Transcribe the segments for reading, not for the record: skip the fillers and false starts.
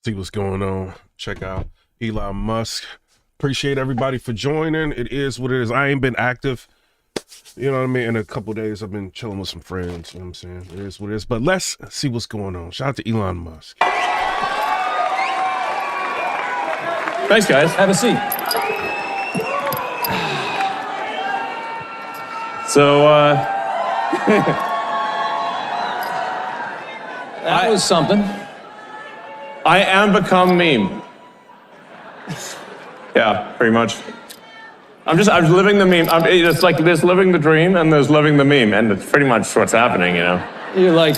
see what's going on. Check out Elon Musk. Appreciate everybody for joining. It is what it is. I ain't been active, you know what I mean? In a couple days, I've been chilling with some friends. You know what I'm saying? It is what it is. But let's see what's going on. Shout out to Elon Musk. Thanks, guys. Have a seat. So, that was something. I am become meme. Yeah, pretty much. I'm living the meme. It's like there's living the dream and there's living the meme, and it's pretty much what's happening, you know? You're like...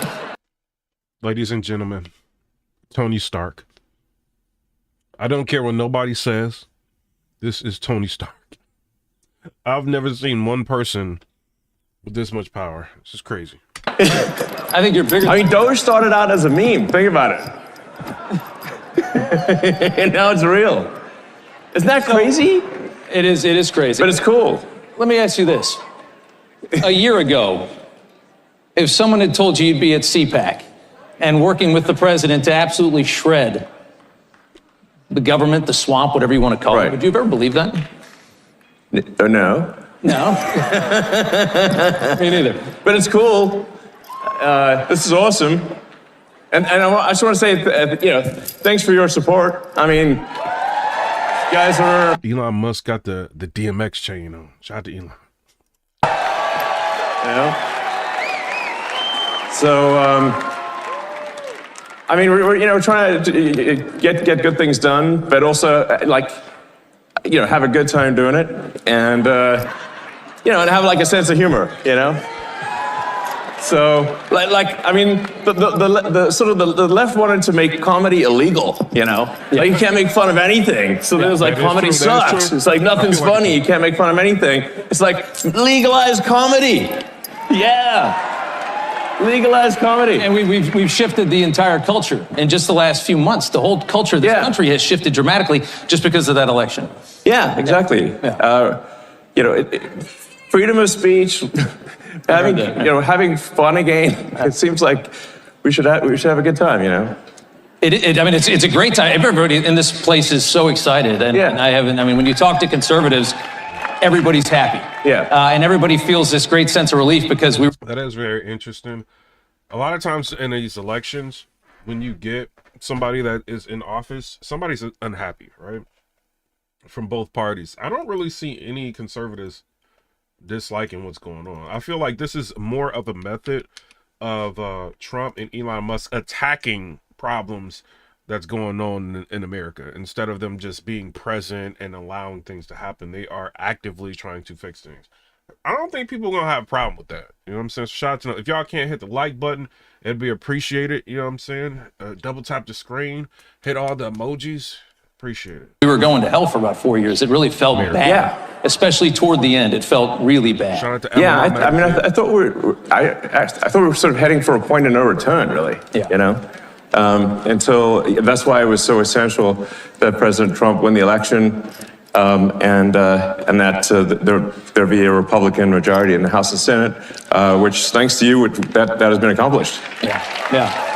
Ladies and gentlemen, Tony Stark. I don't care what nobody says. This is Tony Stark. I've never seen one person with this much power. This is crazy. I think you're bigger. I mean, Doge started out as a meme. Think about it. And now it's real. Isn't that crazy? It is crazy. But it's cool. Let me ask you this. A year ago, if someone had told you you'd be at CPAC and working with the president to absolutely shred the government, the swamp, whatever you want to call it, would you have ever believed that? No. No? Me neither. But it's cool. This is awesome. And I just want to say, thanks for your support. I mean, guys are... Elon Musk got the DMX chain on. Shout out to Elon. Yeah. So, I mean, we're trying to get good things done, but also, have a good time doing it. And, and have, a sense of humor, So, the left wanted to make comedy illegal, Like, you can't make fun of anything. So there's comedy sucks. It's like, nothing's funny. You can't make fun of anything. It's like, legalize comedy. Yeah. Legalize comedy. And we've shifted the entire culture in just the last few months. The whole culture of this country has shifted dramatically just because of that election. Yeah, exactly. Yeah. Freedom of speech, having fun again. It seems like we should have a good time, It's a great time. Everybody in this place is so excited, and when you talk to conservatives, everybody's happy. Yeah. And everybody feels this great sense of relief because That is very interesting. A lot of times in these elections, when you get somebody that is in office, somebody's unhappy, right? From both parties. I don't really see any conservatives disliking what's going on. I feel like this is more of a method of Trump and Elon Musk attacking problems that's going on in America. Instead of them just being present and allowing things to happen, they are actively trying to fix things. I don't think people are gonna have a problem with that. You know what I'm saying? Shout out to them. If y'all can't hit the like button, it'd be appreciated. You know what I'm saying? Double tap the screen, hit all the emojis. Appreciate it. We were going to hell for about 4 years. It really felt bad. Yeah. Especially toward the end, it felt really bad. Shout out to I thought we were sort of heading for a point of no return, really. Yeah. Until that's why it was so essential that President Trump win the election, and that there be a Republican majority in the House and Senate, which, thanks to you, that has been accomplished. Yeah.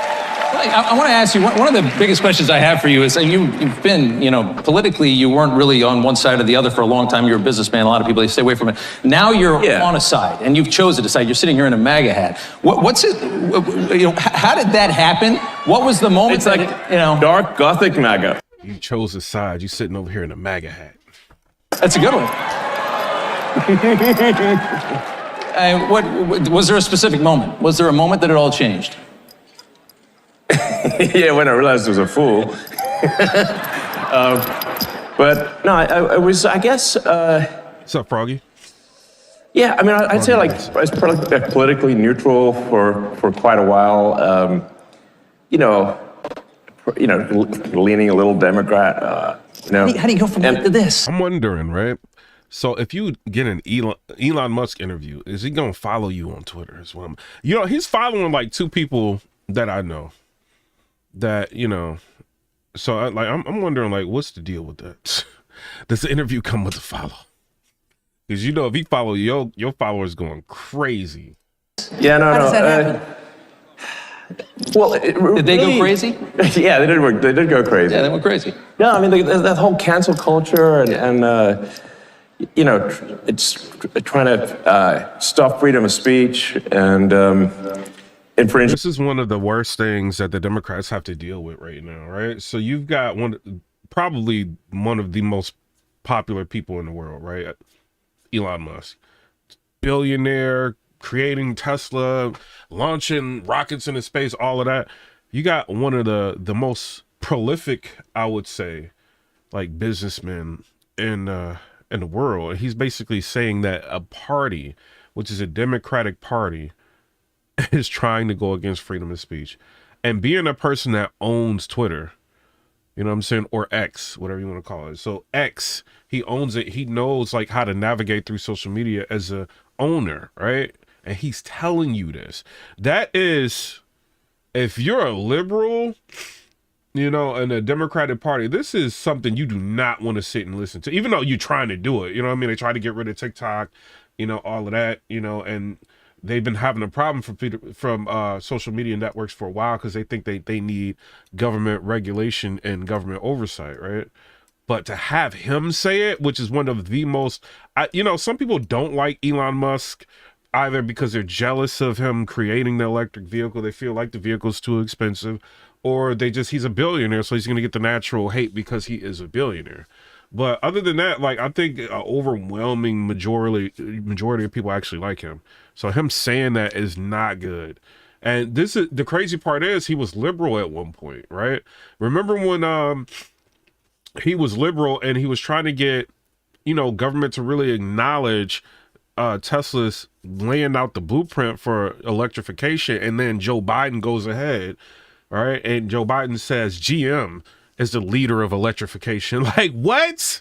I want to ask you, one of the biggest questions I have for you is, you've been, politically, you weren't really on one side or the other for a long time. You're a businessman. A lot of people, they stay away from it. Now you're on a side, and you've chosen a side. You're sitting here in a MAGA hat. What's it, how did that happen? What was the moment? It's dark Gothic MAGA. You chose a side. You're sitting over here in a MAGA hat. That's a good one. What was there a specific moment? Was there a moment that it all changed? Yeah, when I realized I was a fool. But no, I was, I guess... What's up, Froggy? Yeah, I'd say I was probably politically neutral for quite a while. Leaning a little Democrat. How do you go from that to this? I'm wondering, right? So if you get an Elon Musk interview, is he gonna follow you on Twitter as well? He's following like two people that I know. That so I'm wondering, like, what's the deal with that? Does the interview come with a follow? Because if he follow your followers going crazy. Yeah, no. Well, Did they go crazy? Yeah, they did. They did go crazy. Yeah, they went crazy. No, I mean that whole cancel culture and you know, it's trying to stop freedom of speech and infringe. This is one of the worst things that the Democrats have to deal with right now, right? So you've got probably one of the most popular people in the world, right? Elon Musk, billionaire, creating Tesla, launching rockets into space, all of that. You got one of the most prolific, I would say, like businessmen in the world. He's basically saying that a party, which is a Democratic Party, is trying to go against freedom of speech. And being a person that owns Twitter, you know what I'm saying, or X, whatever you want to call it. So X, he owns it. He knows like how to navigate through social media as a owner, right? And he's telling you this. That is, if you're a liberal, you know, in a Democratic Party, this is something you do not want to sit and listen to, even though you're trying to do it. You know what I mean? They try to get rid of TikTok, you know, all of that, you know, and they've been having a problem from social media networks for a while because they think they need government regulation and government oversight, right? But to have him say it, which is one of the most, you know, some people don't like Elon Musk either because they're jealous of him creating the electric vehicle. They feel like the vehicle's too expensive, or he's a billionaire, so he's going to get the natural hate because he is a billionaire. But other than that, like, I think an overwhelming majority of people actually like him. So him saying that is not good. And this is the crazy part is he was liberal at one point, right? Remember when he was liberal and he was trying to get, you know, government to really acknowledge Tesla's laying out the blueprint for electrification, and then Joe Biden goes ahead, all right, and Joe Biden says GM is the leader of electrification. Like, what?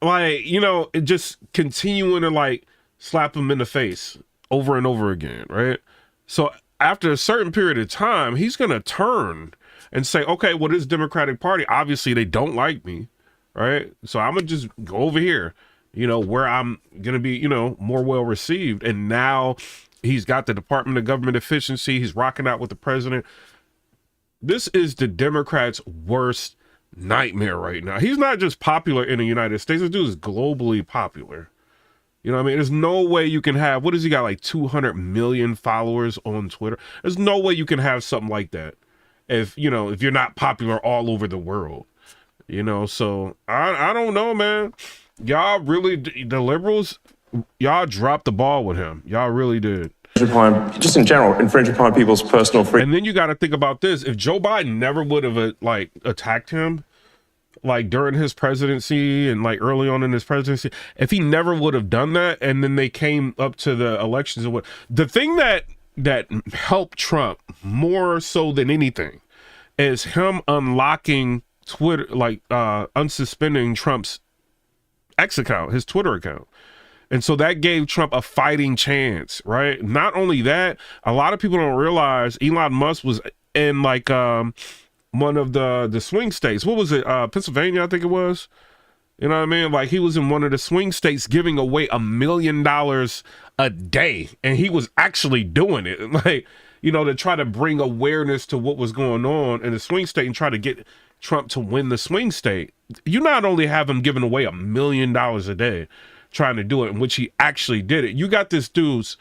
Like, you know, it just continuing to like slap him in the face over and over again, right? So after a certain period of time, he's gonna turn and say, okay, well, this Democratic Party, obviously they don't like me, right? So I'm gonna just go over here, you know, where I'm gonna be, you know, more well received. And now he's got the Department of Government Efficiency. He's rocking out with the president. This is the Democrats' worst nightmare right now. He's not just popular in the United States. This dude is globally popular. You know what I mean? There's no way you can have, what has he got, like 200 million followers on Twitter? There's no way you can have something like that if, you know, if you're not popular all over the world, you know? So I don't know, man. Y'all really, the liberals, y'all dropped the ball with him. Y'all really did. Just in general, infringe upon people's personal freedom. And then you got to think about this. If Joe Biden never would have like attacked him, like during his presidency and like early on in his presidency, if he never would have done that, and then they came up to the elections and what, the thing that helped Trump more so than anything is him unlocking Twitter, like unsuspending Trump's X account, his Twitter account. And so that gave Trump a fighting chance, right? Not only that, a lot of people don't realize Elon Musk was in like one of the swing states. What was it? Pennsylvania, I think it was. You know what I mean? Like he was in one of the swing states giving away $1 million a day. And he was actually doing it. Like, you know, to try to bring awareness to what was going on in the swing state and try to get Trump to win the swing state. You not only have him giving away $1 million a day, trying to do it, in which he actually did it. You got this dude's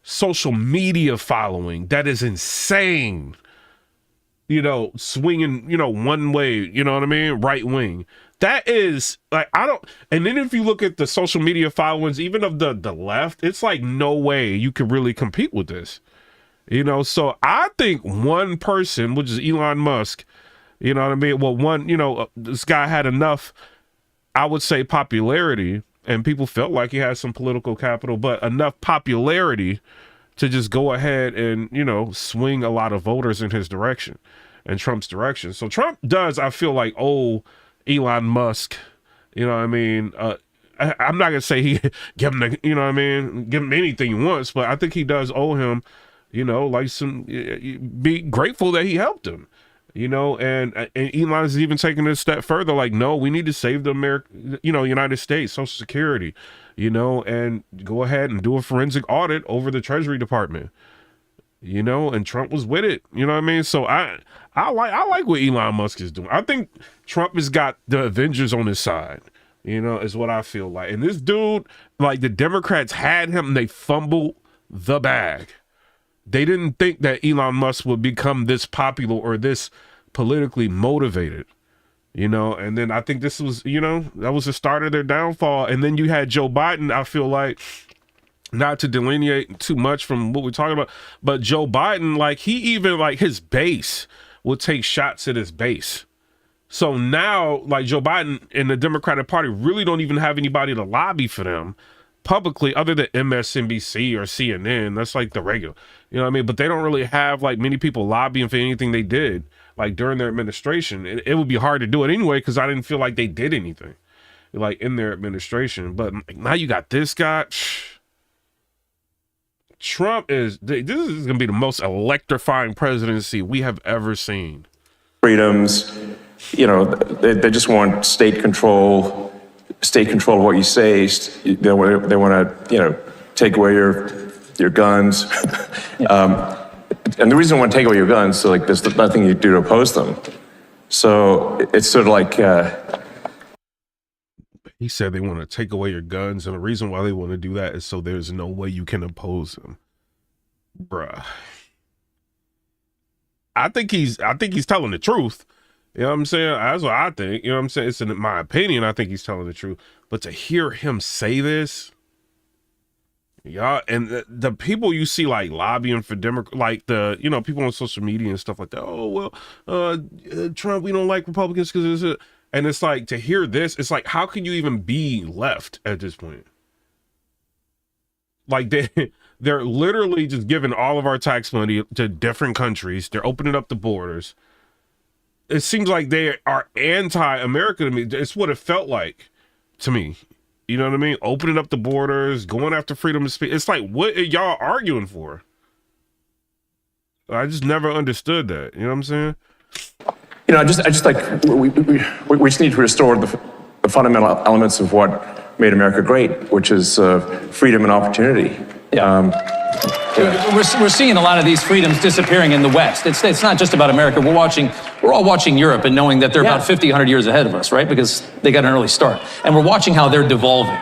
social media following that is insane, you know, swinging, you know, one way, you know what I mean? Right wing. That is like, and then if you look at the social media followings, even of the left, it's like no way you could really compete with this, you know? So I think one person, which is Elon Musk, you know what I mean? Well, one, you know, this guy had enough, I would say, popularity, and people felt like he had some political capital, but enough popularity to just go ahead and, you know, swing a lot of voters in his direction and Trump's direction. So Trump does, I feel like, Elon Musk, you know what I mean? I'm not going to say he give him the, you know what I mean? Give him anything he wants, but I think he does owe him, you know, like be grateful that he helped him. You know, and Elon is even taking this step further. Like, no, we need to save the United States, Social Security, you know, and go ahead and do a forensic audit over the Treasury Department. and Trump was with it. You know what I mean? So I like what Elon Musk is doing. I think Trump has got the Avengers on his side, is what I feel like. And this dude, like the Democrats had him, and they fumbled the bag. They didn't think that Elon Musk would become this popular or this politically motivated, and then I think this was, that was the start of their downfall. And then you had Joe Biden. I feel like, not to delineate too much from what we're talking about, but Joe Biden, like he even like his base will take shots at his base. So now like Joe Biden and the Democratic Party really don't even have anybody to lobby for them publicly other than MSNBC or CNN. That's like the regular, you know what I mean? But they don't really have like many people lobbying for anything they did like during their administration. It would be hard to do it anyway because I didn't feel like they did anything like in their administration. But now you got this guy. Trump this is going to be the most electrifying presidency we have ever seen. Freedoms, they just want state control of what you say. They want to, take away your guns. And the reason they want to take away your guns, so like there's nothing you do to oppose them. So it's sort of like. He said they want to take away your guns, and the reason why they want to do that is so there's no way you can oppose them. Bruh. I think he's telling the truth. You know what I'm saying? That's what I think. You know what I'm saying? It's in my opinion, I think he's telling the truth. But to hear him say this, y'all, and the people you see like lobbying for Democrat, like the, people on social media and stuff like that. Oh, well, Trump, we don't like Republicans because it's and it's like to hear this, it's like, how can you even be left at this point? Like they're literally just giving all of our tax money to different countries. They're opening up the borders. It seems like they are anti-America to me. It's what it felt like to me. You know what I mean? Opening up the borders, going after freedom of speech. It's like, what are y'all arguing for? I just never understood that. You know what I'm saying? I just like we just need to restore the fundamental elements of what made America great, which is freedom and opportunity. We're seeing a lot of these freedoms disappearing in the West. It's not just about America. We're all watching Europe and knowing that they're about 50, 100 years ahead of us, right? Because they got an early start. And we're watching how they're devolving.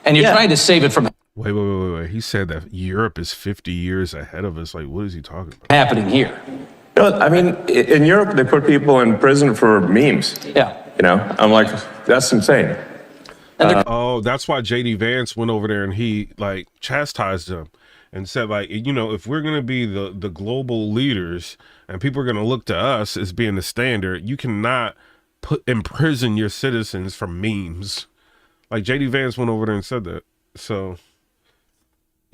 And you're trying to save it from Wait. He said that Europe is 50 years ahead of us. Like, what is he talking about? happening here. I mean, in Europe, they put people in prison for memes. Yeah. I'm like, that's insane. That's why JD Vance went over there and he like chastised them and said like, if we're going to be the global leaders and people are going to look to us as being the standard, you cannot imprison your citizens for memes. Like JD Vance went over there and said that. So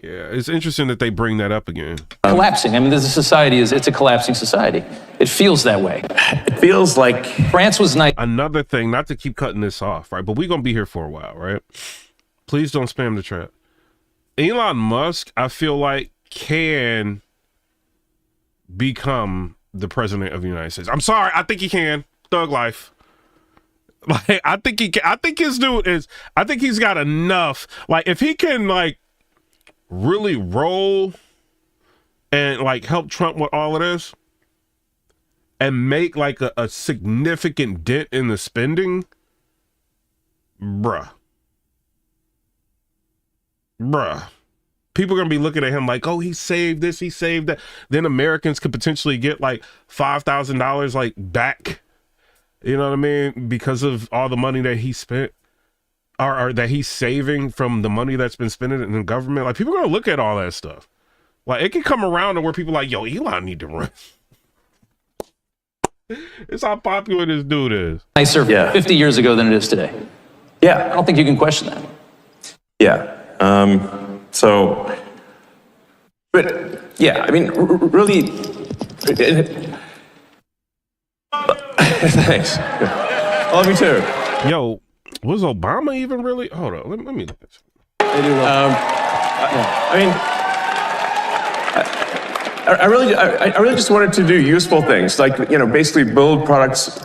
yeah, it's interesting that they bring that up again. Collapsing. I mean, it's a collapsing society. It feels that way. It feels like France was nice. Another thing, not to keep cutting this off, right? But we're going to be here for a while, right? Please don't spam the chat. Elon Musk, I feel like, can become the president of the United States. I'm sorry. I think he can. Thug life. Like, I think he can. I think his dude is, I think he's got enough. Like, if he can, like, really roll and, like, help Trump with all of this and make, like, a significant dent in the spending, bruh. People are going to be looking at him like, oh, he saved this, he saved that. Then Americans could potentially get, like, $5,000, like, back. You know what I mean? Because of all the money that he spent or that he's saving from the money that's been spent in the government. Like, people are going to look at all that stuff. Like, it can come around to where people are like, yo, Elon need to run. It's how popular this dude is. Nicer 50 years ago than it is today. Yeah. I don't think you can question that. Yeah. But yeah, I mean, really, thanks. I love you too. Yo, was Obama even really? Hold on, let me look at this. I mean, I really just wanted to do useful things, like, basically build products,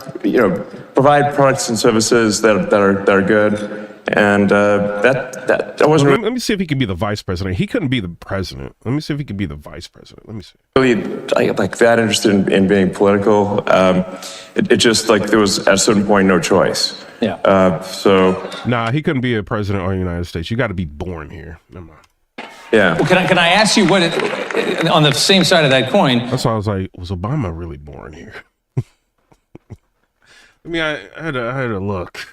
provide products and services that are good, And that wasn't Let me see if he can be the vice president. He couldn't be the president. Let me see if he can be the vice president. Let me see. really like that interested in being political. It just like there was at a certain point no choice. Yeah. So Nah, he couldn't be a president of the United States. You got to be born here. Never mind. yeah. Well, can I ask you what, on the same side of that coin, That's why I was like, was Obama really born here? I mean, I had to look.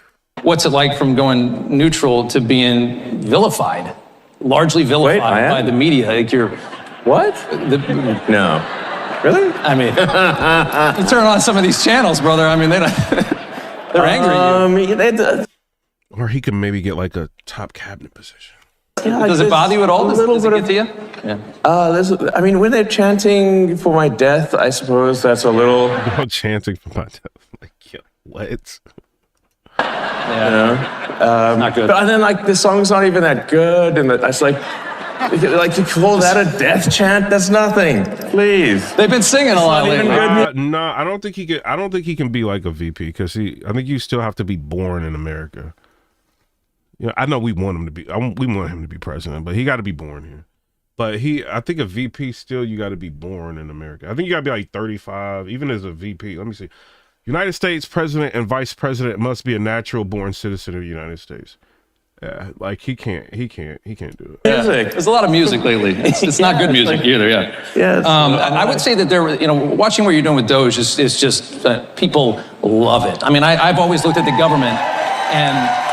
what's it like from going neutral to being vilified, largely vilified by the media? Like you're, What? No. Really? I mean, you turn on some of these channels, brother. I mean, they're angry at you. Or he can maybe get like a top cabinet position. Does it bother you at all? Does it get to you? Yeah. I mean, when they're chanting for my death, I suppose that's a little. No chanting for my death. Like, yeah, what? Yeah. Not good. But then, like, the song's not even that good, and it's like you call that a death chant? That's nothing. Please. They've been singing a lot lately. No, I don't think he can. I don't think he can be like a VP because I think you still have to be born in America. Yeah, I know we want him to be. We want him to be president, but he got to be born here. But I think a VP still, you got to be born in America. I think you got to be like 35, even as a VP. Let me see. United States president and vice president must be a natural born citizen of the United States. Yeah, like he can't do it. Yeah. There's a lot of music lately. It's not good music either. Yeah. Yeah. I would say that watching what you're doing with Doge is just people love it. I mean, I've always looked at the government and.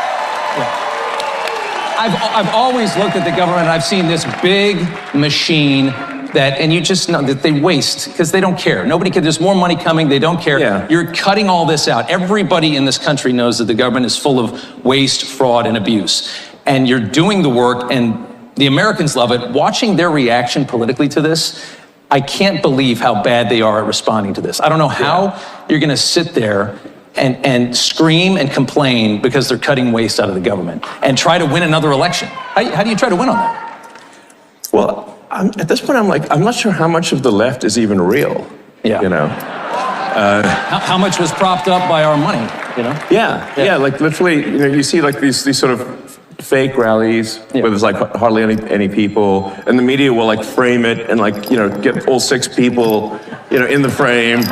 I've always looked at the government and I've seen this big machine and you just know that they waste because they don't care. Nobody cares. There's more money coming. They don't care. Yeah. You're cutting all this out. Everybody in this country knows that the government is full of waste, fraud, and abuse. And you're doing the work and the Americans love it. Watching their reaction politically to this, I can't believe how bad they are at responding to this. I don't know how you're going to sit there and scream and complain because they're cutting waste out of the government and try to win another election. How do you try to win on that? Well, at this point, I'm not sure how much of the left is even real. Yeah. You know? How much was propped up by our money, you know? Yeah, like literally, you see like these sort of fake rallies where there's like hardly any people, and the media will like frame it and like, get all 6 people, in the frame.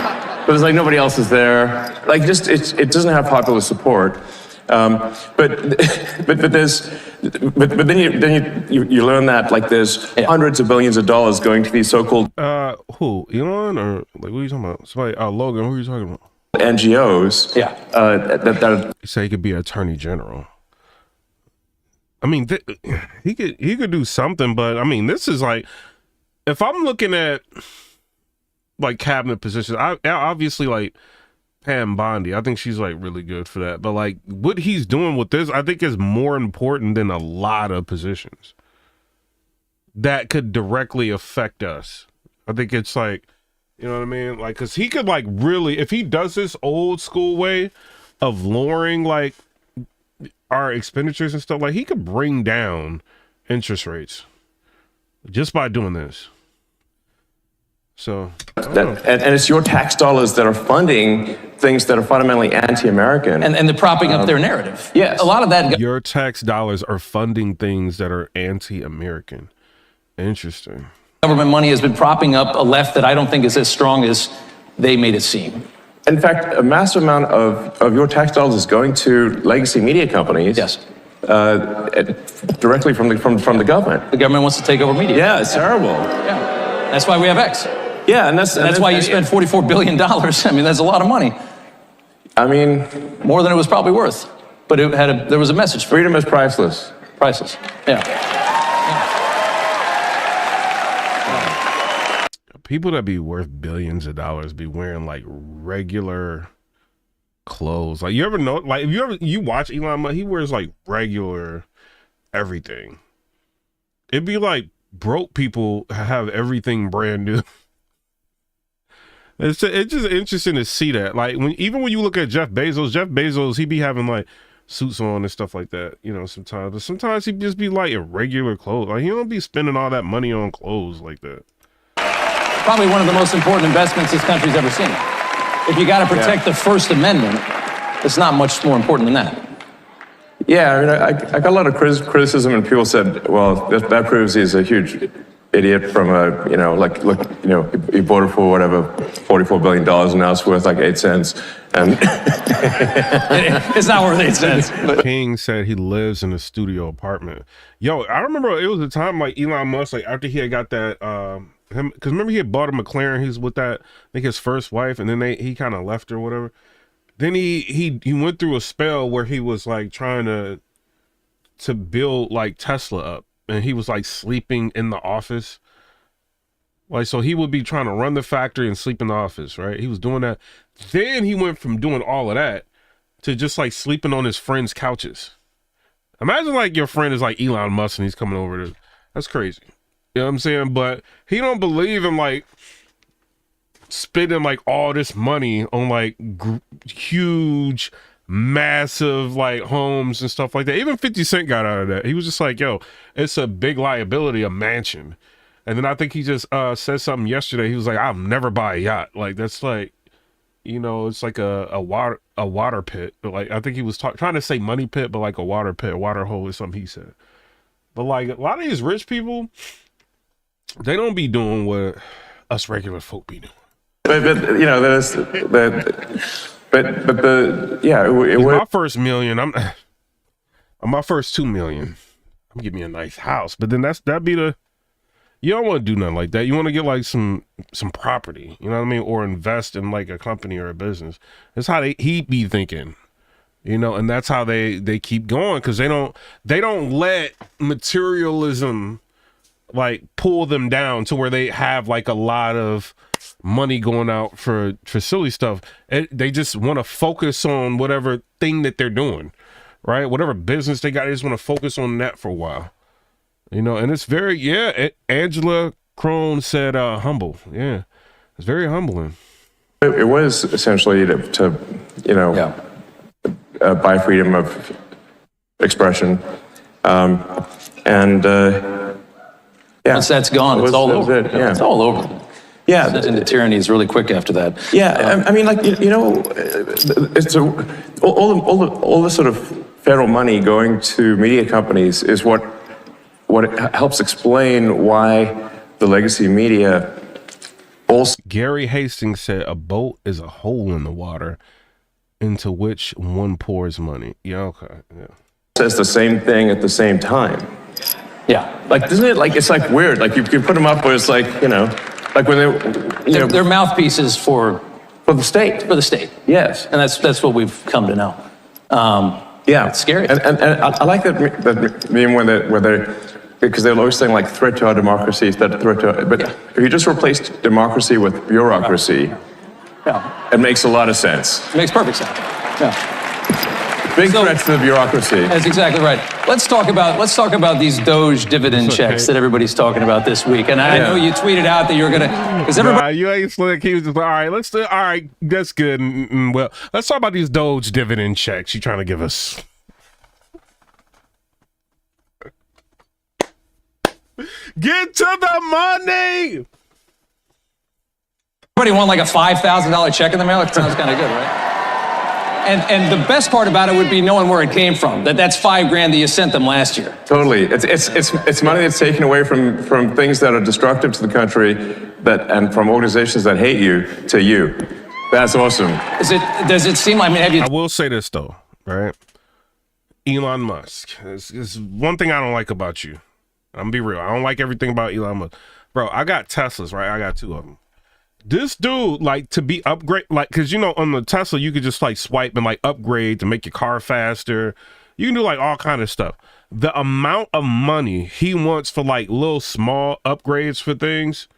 But there's like nobody else is there. Like it doesn't have popular support. But then you learn that like there's hundreds of billions of dollars going to these so-called Who? Elon or like what are you talking about? Somebody? Logan. Who are you talking about? NGOs. Yeah. That you say he could be attorney general. I mean, he could do something, but I mean, this is like, if I'm looking at like cabinet positions, I obviously like Pam Bondi. I think she's like really good for that. But like what he's doing with this, I think is more important than a lot of positions that could directly affect us. I think it's like, you know what I mean? Like, cause he could like really, if he does this old school way of lowering like our expenditures and stuff, like he could bring down interest rates by doing this. So, and it's your tax dollars that are funding things that are fundamentally anti-American. And they're propping up their narrative. Yes. A lot of that. Your tax dollars are funding things that are anti-American. Interesting. Government money has been propping up a left that I don't think is as strong as they made it seem. In fact, a massive amount of your tax dollars is going to legacy media companies. Yes. Directly from the government. The government wants to take over media. Yeah, it's terrible. Yeah. That's why we have X. Yeah, and that's why you spent $44 billion. I mean, that's a lot of money. I mean, more than it was probably worth. But there was a message. Freedom is priceless. Priceless. Yeah. People that be worth billions of dollars be wearing like regular clothes. Like you ever know, like if you watch Elon Musk, he wears like regular everything. It'd be like broke people have everything brand new. It's just interesting to see that. Like even when you look at Jeff Bezos, he be having like suits on and stuff like that, sometimes. But sometimes he just be like in regular clothes. Like he don't be spending all that money on clothes like that. Probably one of the most important investments this country's ever seen. If you got to protect the First Amendment, it's not much more important than that. Yeah, I mean, I got a lot of criticism, and people said, well, that proves he's a huge idiot from a, you know, like, look, you know, he bought it for whatever, $44 billion, and now it's worth like 8 cents. And It's not worth 8 cents. But King said he lives in a studio apartment. Yo, I remember it was a time like Elon Musk, like after he had got that, because remember he had bought a McLaren, he was with that, I think his first wife, and then he kind of left or whatever. Then he went through a spell where he was like trying to build like Tesla up, and he was like sleeping in the office. Like, so he would be trying to run the factory and sleep in the office, right? He was doing that. Then he went from doing all of that to just like sleeping on his friends' couches. Imagine like your friend is like Elon Musk and he's coming over to, that's crazy. You know what I'm saying? But he don't believe in like spending like all this money on like huge, massive like homes and stuff like that. Even 50 Cent got out of that. He was just like, yo, it's a big liability, a mansion. And then I think he just said something yesterday. He was like, I'll never buy a yacht. Like, that's like, you know, it's like a water pit. But like, I think he was trying to say money pit, but like a water pit, a water hole is something he said. But like a lot of these rich people, they don't be doing what us regular folk be doing. But you know, there's the yeah. It was my first million. I'm my first 2 million. I'm gonna give me a nice house, but then that'd be the. You don't want to do nothing like that. You want to get like some property, you know what I mean, or invest in like a company or a business. That's how he be thinking, you know, and that's how they keep going because they don't let materialism like pull them down to where they have like a lot of money going out for silly stuff. They just want to focus on whatever thing that they're doing, right? Whatever business they got, they just want to focus on that for a while. You know, and it's very, Angela Crone said humble. Yeah, it's very humbling. It was essentially to you know, buy freedom of expression. And yeah. Once that's gone, it's all over. Yeah. It's all over. Yeah. Into tyranny is really quick after that. Yeah, I mean, like, you know, it's all the sort of federal money going to media companies is what helps explain why the legacy media also. Gary Hastings said a boat is a hole in the water into which one pours money. Yeah, okay. Yeah. Says the same thing at the same time. Yeah. Like, isn't it like, it's like weird. Like you put them up where it's like, you know, like when They're mouthpieces for the state. For the state. Yes. And that's what we've come to know. Yeah. It's scary. And I like that meme where they're, because they're always saying like threat to our democracy, but if you just replace democracy with bureaucracy, it makes a lot of sense. It makes perfect sense. Yeah. Big threats to the bureaucracy. That's exactly right. Let's talk about these Doge dividend checks that everybody's talking about this week. And I know you tweeted out that you were gonna, because everybody. You ain't slick. He was just like, all right, that's good. Well, let's talk about these Doge dividend checks you're trying to give us. Get to the money. Everybody want like a $5,000 check in the mail? It sounds kind of good, right? And the best part about it would be knowing where it came from. That's $5,000 that you sent them last year. Totally. It's money that's taken away from things that are destructive to the country and from organizations that hate you to you. That's awesome. Does it seem like, I mean, have you? I will say this though, right? Elon Musk. It's one thing I don't like about you. I'm gonna be real. I don't like everything about Elon Musk. Bro, I got Teslas, right? I got 2 of them. This dude, like, to be upgrade, like, because, you know, on the Tesla, you could just, like, swipe and, like, upgrade to make your car faster. You can do, like, all kind of stuff. The amount of money he wants for, like, little small upgrades for things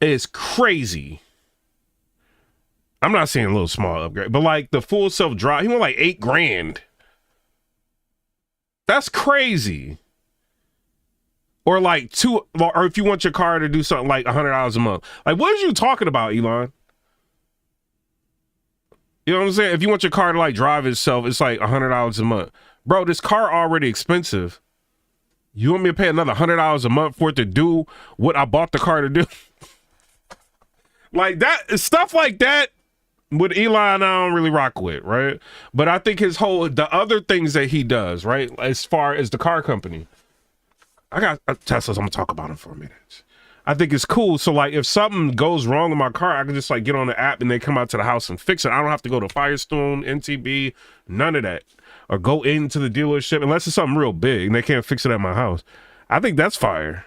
is crazy. I'm not saying a little small upgrade, but, like, the full self-drive, he want, like, $8,000. That's crazy. Or like or if you want your car to do something like $100 a month. Like, what are you talking about, Elon? You know what I'm saying? If you want your car to like drive itself, it's like $100 a month. Bro, this car already expensive. You want me to pay another $100 a month for it to do what I bought the car to do? Like that, stuff like that, With Elon, I don't really rock with, right? But I think the other things that he does, right, as far as the car company, I got Teslas. I'm gonna talk about them for a minute. I think it's cool. So like, if something goes wrong with my car, I can just like get on the app and they come out to the house and fix it. I don't have to go to Firestone, NTB, none of that, or go into the dealership unless it's something real big and they can't fix it at my house. I think that's fire.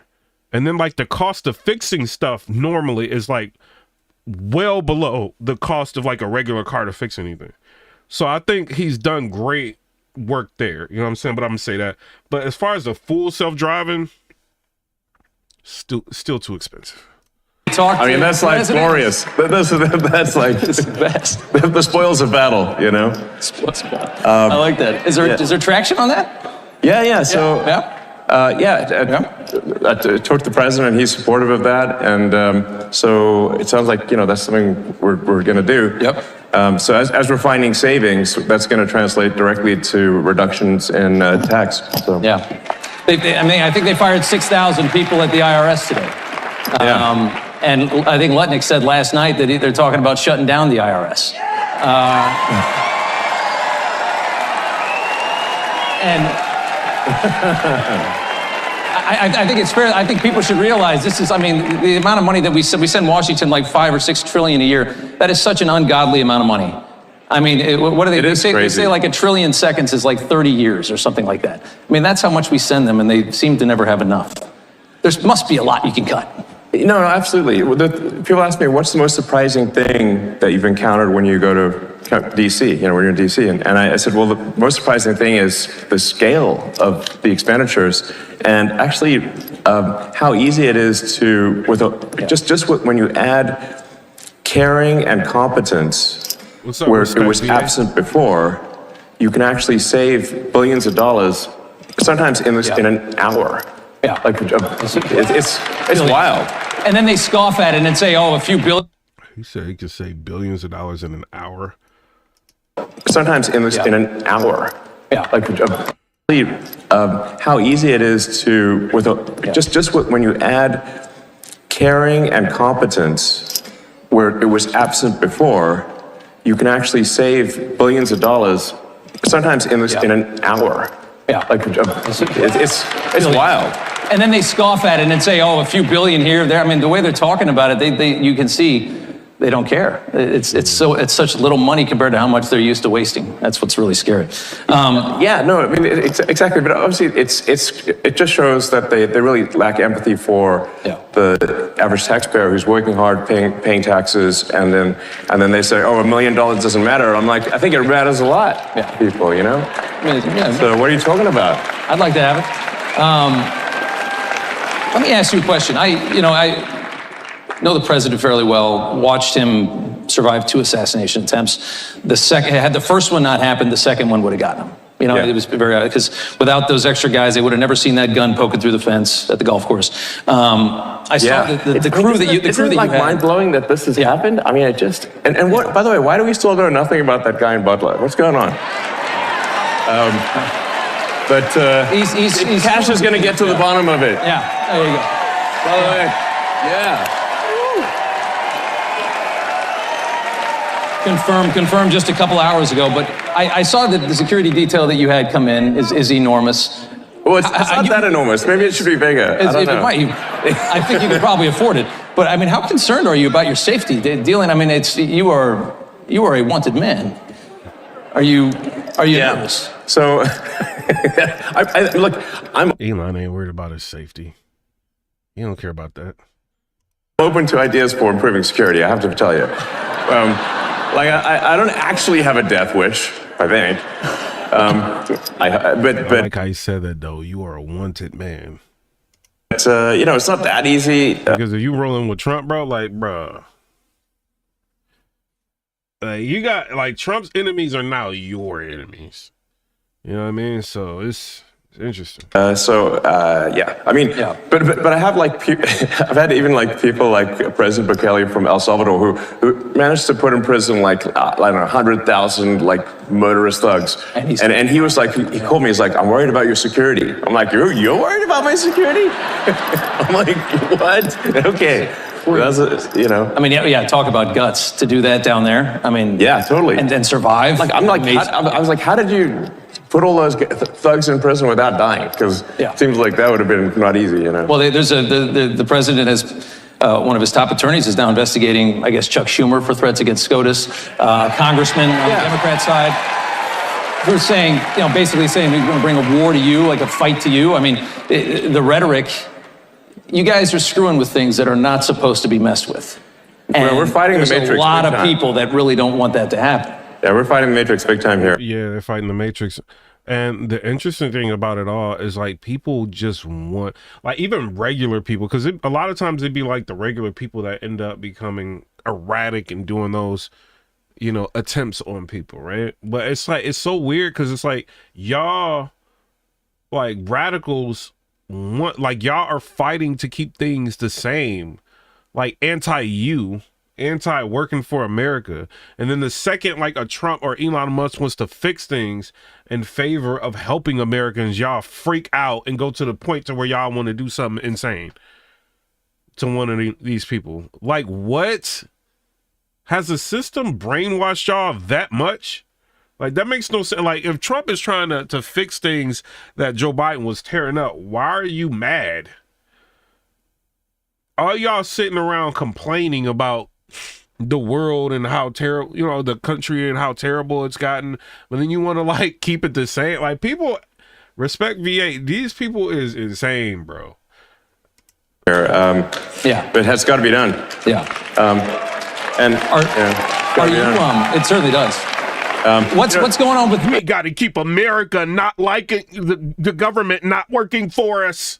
And then like the cost of fixing stuff normally is like well below the cost of like a regular car to fix anything. So I think he's done great work there. You know what I'm saying? But I'm gonna say that. But as far as the full self-driving, still too expensive. I mean, that's like glorious. That's like the best. The spoils of battle, you know? I like that. Is there traction on that? Yeah. So, I talked to the president, he's supportive of that, and so it sounds like, that's something we're going to do. Yep. So as we're finding savings, that's going to translate directly to reductions in tax. So. Yeah. I think they fired 6,000 people at the IRS today. And I think Lutnick said last night that they're talking about shutting down the IRS. I think it's fair. I think people should realize this is, the amount of money that we send Washington like $5 or $6 trillion a year. That is such an ungodly amount of money. What do they say? They say like 1 trillion seconds is like 30 years or something like that. That's how much we send them, and they seem to never have enough. There must be a lot you can cut. No, absolutely. People ask me, what's the most surprising thing that you've encountered when you go to D.C., when you're in D.C.? And I said, well, the most surprising thing is the scale of the expenditures and actually how easy it is to, when you add caring and competence, where it was absent before, you can actually save billions of dollars, sometimes in an hour. Yeah. It's wild. And then they scoff at it and say, a few billion. He said he could save billions of dollars in an hour. Sometimes in an hour. Yeah. How easy it is to, when you add caring and competence, where it was absent before, you can actually save billions of dollars, sometimes in an hour. Yeah. It's wild. And then they scoff at it and say, a few billion here, there. The way they're talking about it, you can see they don't care. It's such little money compared to how much they're used to wasting. That's what's really scary. Exactly. But obviously, it just shows that they really lack empathy for the average taxpayer who's working hard, paying taxes, and then they say, $1 million doesn't matter. I'm like, I think it matters a lot, people. So what are you talking about? I'd like to have it. Let me ask you a question. I know the president fairly well, watched him survive 2 assassination attempts. Had the first one not happened, the second one would have gotten him. It was very, because without those extra guys, they would have never seen that gun poking through the fence at the golf course. I saw the crew that you had. Mind blowing that this has happened? What, by the way, why do we still know nothing about that guy in Butler? What's going on? Cash is going to get to the bottom of it. Yeah, there you go. By the way, Confirmed just a couple hours ago, but I saw that the security detail that you had come in is enormous. Well, it's not that enormous. Maybe it should be bigger. I don't know. I think you could probably afford it. But how concerned are you about your safety? You are a wanted man. Are you nervous? So, look, Elon ain't worried about his safety. He don't care about that. Open to ideas for improving security, I have to tell you. I don't actually have a death wish, I think. I like how he said that, though. You are a wanted man. It's not that easy. Because if you rolling with Trump, bro, you got, Trump's enemies are now your enemies. You know what I mean? So it's interesting. But I have I've had even people like President Bukele from El Salvador who managed to put in prison 100,000 murderous thugs. And he was he called me, he's like, I'm worried about your security. I'm like, you're worried about my security? I'm like, what? Okay. That's, you know. I mean, yeah, talk about guts to do that down there. I mean, Yeah, totally. and survive. Like, I was like, how did you put all those thugs in prison without dying? Because Yeah. it seems like that would have been not easy, you know. Well, the president has, one of his top attorneys is now investigating, I guess, Chuck Schumer for threats against SCOTUS. Congressman on the Democrat side, who are saying, basically saying we're going to bring a war to you, like a fight to you. I mean, the rhetoric, you guys are screwing with things that are not supposed to be messed with. And we're fighting the Matrix there's a lot big of time. people that really don't want that to happen. Yeah, we're fighting the Matrix big time here. Yeah, they're fighting the Matrix. And the interesting thing about it all is like people just want, like even regular people, because a lot of times it'd be like the regular people that end up becoming erratic and doing those, attempts on people, right? But it's like, it's so weird because it's like y'all, like radicals want, like y'all are fighting to keep things the same, like anti working for America. And then the second like a Trump or Elon Musk wants to fix things in favor of helping Americans, y'all freak out and go to the point to where y'all want to do something insane to one of these people. Like, what? Has the system brainwashed y'all that much? Like, that makes no sense. Like, if Trump is trying to fix things that Joe Biden was tearing up, why are you mad? All y'all sitting around complaining about the world and how terrible, the country and how terrible it's gotten, but then you want to like keep it the same. Like, people respect V8. These people is insane, bro. Yeah, but it has got to be done. Yeah. And are you? It certainly does. What's going on with? We got to keep America not liking the government not working for us.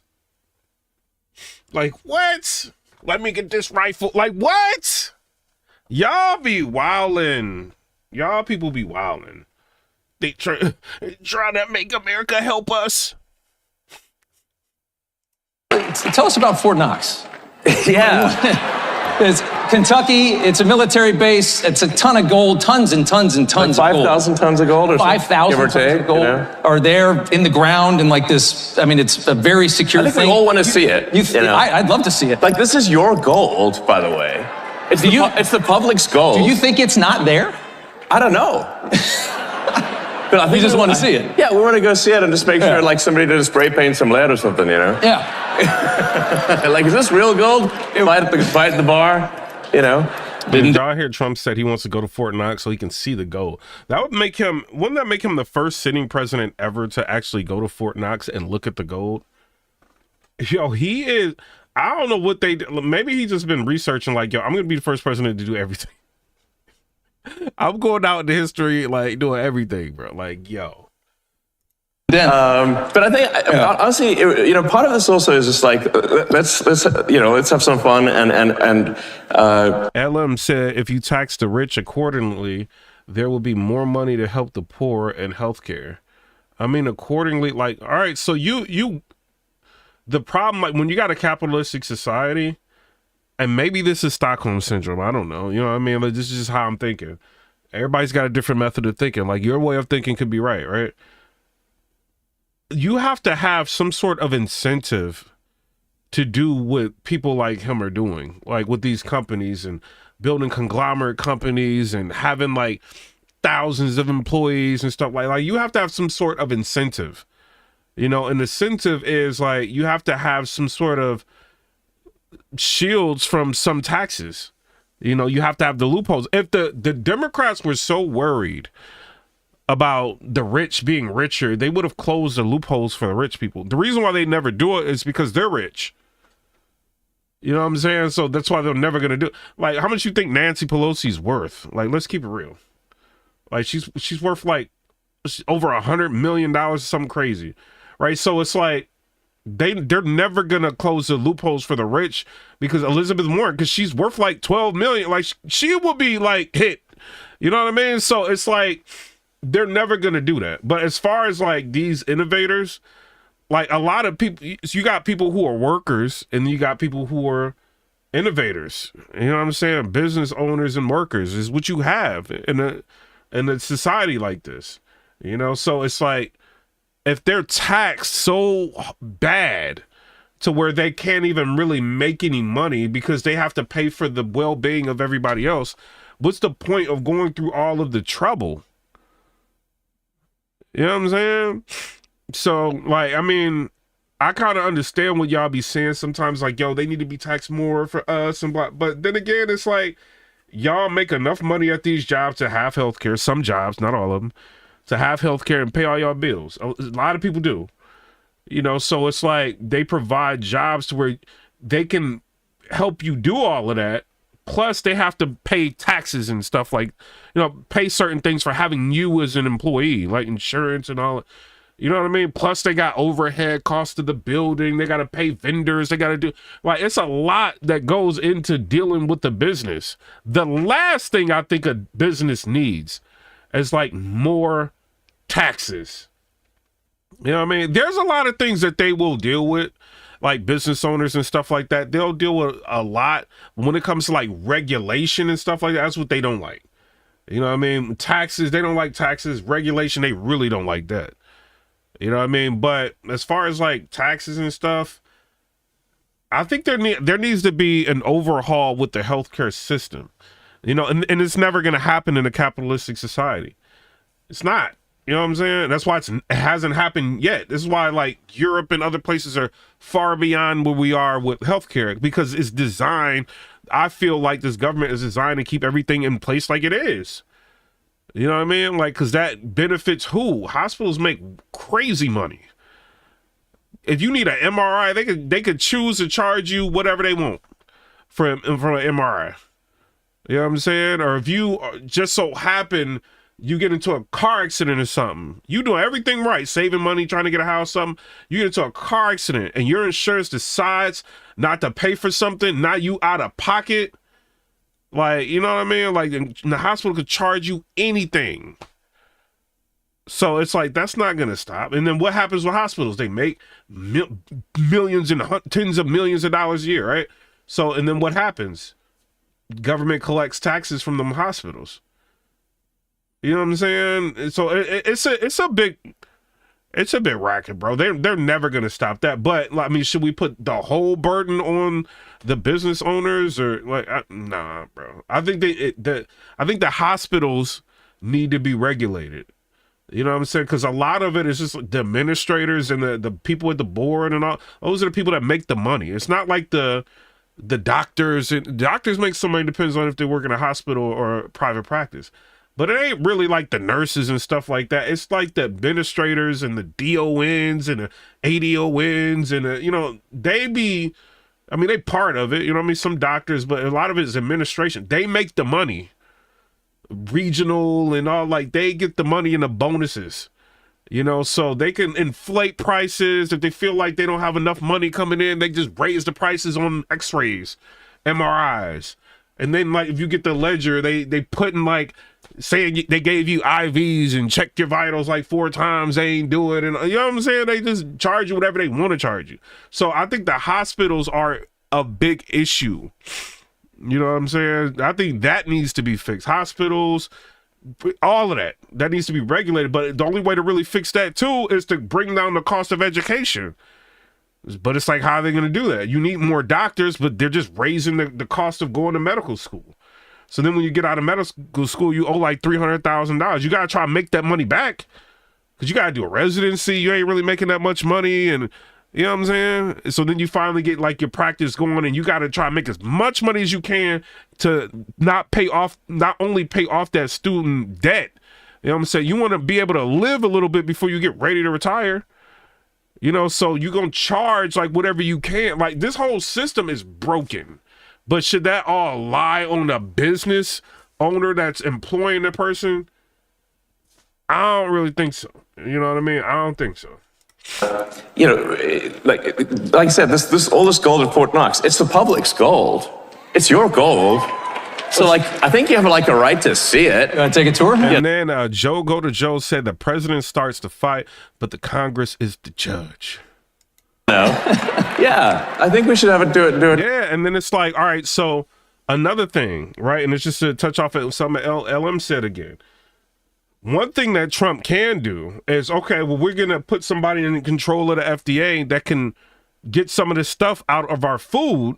Like, what? Let me get this rifle. Like, what? Y'all be wildin'. Y'all people be wildin'. They try to make America help us. Tell us about Fort Knox. yeah. It's Kentucky. It's a military base. It's a ton of gold, tons and tons and tons Like of gold. 5,000 tons of gold or 5,000 tons of gold are there in the ground in like this. I mean, it's a very secure I think thing. we all want to see it. I'd love to see it. Like, this is your gold, by the way. It's the public's gold. Do you think it's not there? I don't know. But I think we just want to see it. Yeah, we want to go see it and just make sure like somebody did spray paint some lead or something, Yeah. Like, is this real gold? Fight at the bar, Did y'all hear Trump said he wants to go to Fort Knox so he can see the gold? Wouldn't that make him the first sitting president ever to actually go to Fort Knox and look at the gold? Yo, he is, I don't know what they did. Maybe he's just been researching like, yo, I'm going to be the first president to do everything. I'm going out into history, like doing everything, bro. Like, yo. But I think, honestly, part of this also is just like, let's have some fun and LM said, if you tax the rich accordingly, there will be more money to help the poor and healthcare. I mean, accordingly, like, all right, so the problem, like when you got a capitalistic society, and maybe this is Stockholm syndrome, I don't know, you know what I mean? Like, this is just how I'm thinking. Everybody's got a different method of thinking. Like, your way of thinking could be right? You have to have some sort of incentive to do what people like him are doing, like with these companies and building conglomerate companies and having like thousands of employees and stuff like you have to have some sort of incentive, and the incentive is like, you have to have some sort of shields from some taxes. You have to have the loopholes. If the Democrats were so worried about the rich being richer, they would have closed the loopholes for the rich people. The reason why they never do it is because they're rich. You know what I'm saying? So that's why they're never going to do it. Like, how much you think Nancy Pelosi's worth? Like, let's keep it real. Like, she's worth like over $100 million or something crazy, right? So it's like, they're never gonna close the loopholes for the rich, because Elizabeth Warren, because she's worth like 12 million, like she will be like hit, you know what I mean? So it's like, they're never gonna do that. But as far as like these innovators, like a lot of people, you got people who are workers and you got people who are innovators, you know what I'm saying? Business owners and workers is what you have in a society like this, so it's like, if they're taxed so bad to where they can't even really make any money because they have to pay for the well-being of everybody else. What's the point of going through all of the trouble? You know what I'm saying? So, like, I mean, I kind of understand what y'all be saying sometimes, like, yo, they need to be taxed more for us and blah. But then again, it's like, y'all make enough money at these jobs to have healthcare, some jobs, not all of them, to have healthcare and pay all y'all bills. A lot of people do. You know, so it's like they provide jobs to where they can help you do all of that. Plus, they have to pay taxes and stuff, like, you know, pay certain things for having you as an employee, like insurance and all. You know what I mean? Plus, they got overhead cost of the building. They got to pay vendors. They got to do, like, it's a lot that goes into dealing with the business. The last thing I think a business needs is like more taxes. You know what I mean? There's a lot of things that they will deal with, like business owners and stuff like that. They'll deal with a lot. When it comes to like regulation and stuff like that, that's what they don't like. You know what I mean? Taxes, they don't like taxes. Regulation, they really don't like that. You know what I mean? But as far as like taxes and stuff, I think there needs to be an overhaul with the healthcare system. You know, and it's never going to happen in a capitalistic society. It's not. You know what I'm saying? That's why it hasn't happened yet. This is why like Europe and other places are far beyond where we are with healthcare, because it's designed. I feel like this government is designed to keep everything in place like it is. You know what I mean? Like, because that benefits who? Hospitals make crazy money. If you need an MRI, they could choose to charge you whatever they want for an MRI. You know what I'm saying? Or if you just so happen you get into a car accident or something, you do everything right, saving money, trying to get a house, something, you get into a car accident and your insurance decides not to pay for something, now you out of pocket. Like, you know what I mean? Like, the hospital could charge you anything. So it's like, that's not going to stop. And then what happens with hospitals? They make millions and tens of millions of dollars a year, right? So, and then what happens? Government collects taxes from them hospitals. You know what I'm saying? So it's a big racket, bro. They're never gonna stop that. But I mean, should we put the whole burden on the business owners or like? Nah, bro. I think I think the hospitals need to be regulated. You know what I'm saying? Because a lot of it is just the administrators and the people at the board and all. Those are the people that make the money. It's not like the doctors. Doctors make some money. Depends on if they work in a hospital or private practice. But it ain't really like the nurses and stuff like that. It's like the administrators and the DONs and the ADONs and, you know, they part of it. You know what I mean? Some doctors, but a lot of it is administration. They make the money. Regional and all, like, they get the money and the bonuses. You know, so they can inflate prices. If they feel like they don't have enough money coming in, they just raise the prices on x-rays, MRIs. And then, like, if you get the ledger, they put in, like, saying they gave you IVs and checked your vitals like 4 times, they ain't do it. And you know what I'm saying? They just charge you whatever they want to charge you. So I think the hospitals are a big issue. You know what I'm saying? I think that needs to be fixed. Hospitals, all of that needs to be regulated. But the only way to really fix that too is to bring down the cost of education. But it's like, how are they going to do that? You need more doctors, but they're just raising the cost of going to medical school. So then when you get out of medical school, you owe like $300,000. You got to try to make that money back because you got to do a residency. You ain't really making that much money. And you know what I'm saying? So then you finally get like your practice going and you got to try to make as much money as you can to not only pay off that student debt. You know what I'm saying? You want to be able to live a little bit before you get ready to retire. You know, so you're going to charge like whatever you can. Like, this whole system is broken. But should that all lie on a business owner that's employing the person? I don't really think so. You know what I mean? I don't think so. You know, like I said, all this gold in Fort Knox, it's the public's gold. It's your gold. So, like, I think you have like a right to see it. You want to take a tour? And then Joe Go to Joe said the president starts the fight, but the Congress is the judge. No. Yeah, I think we should have it do it. Yeah, and then it's like, all right, so another thing, right? And it's just to touch off at something LM said again. One thing that Trump can do is, okay, well, we're going to put somebody in control of the FDA that can get some of this stuff out of our food.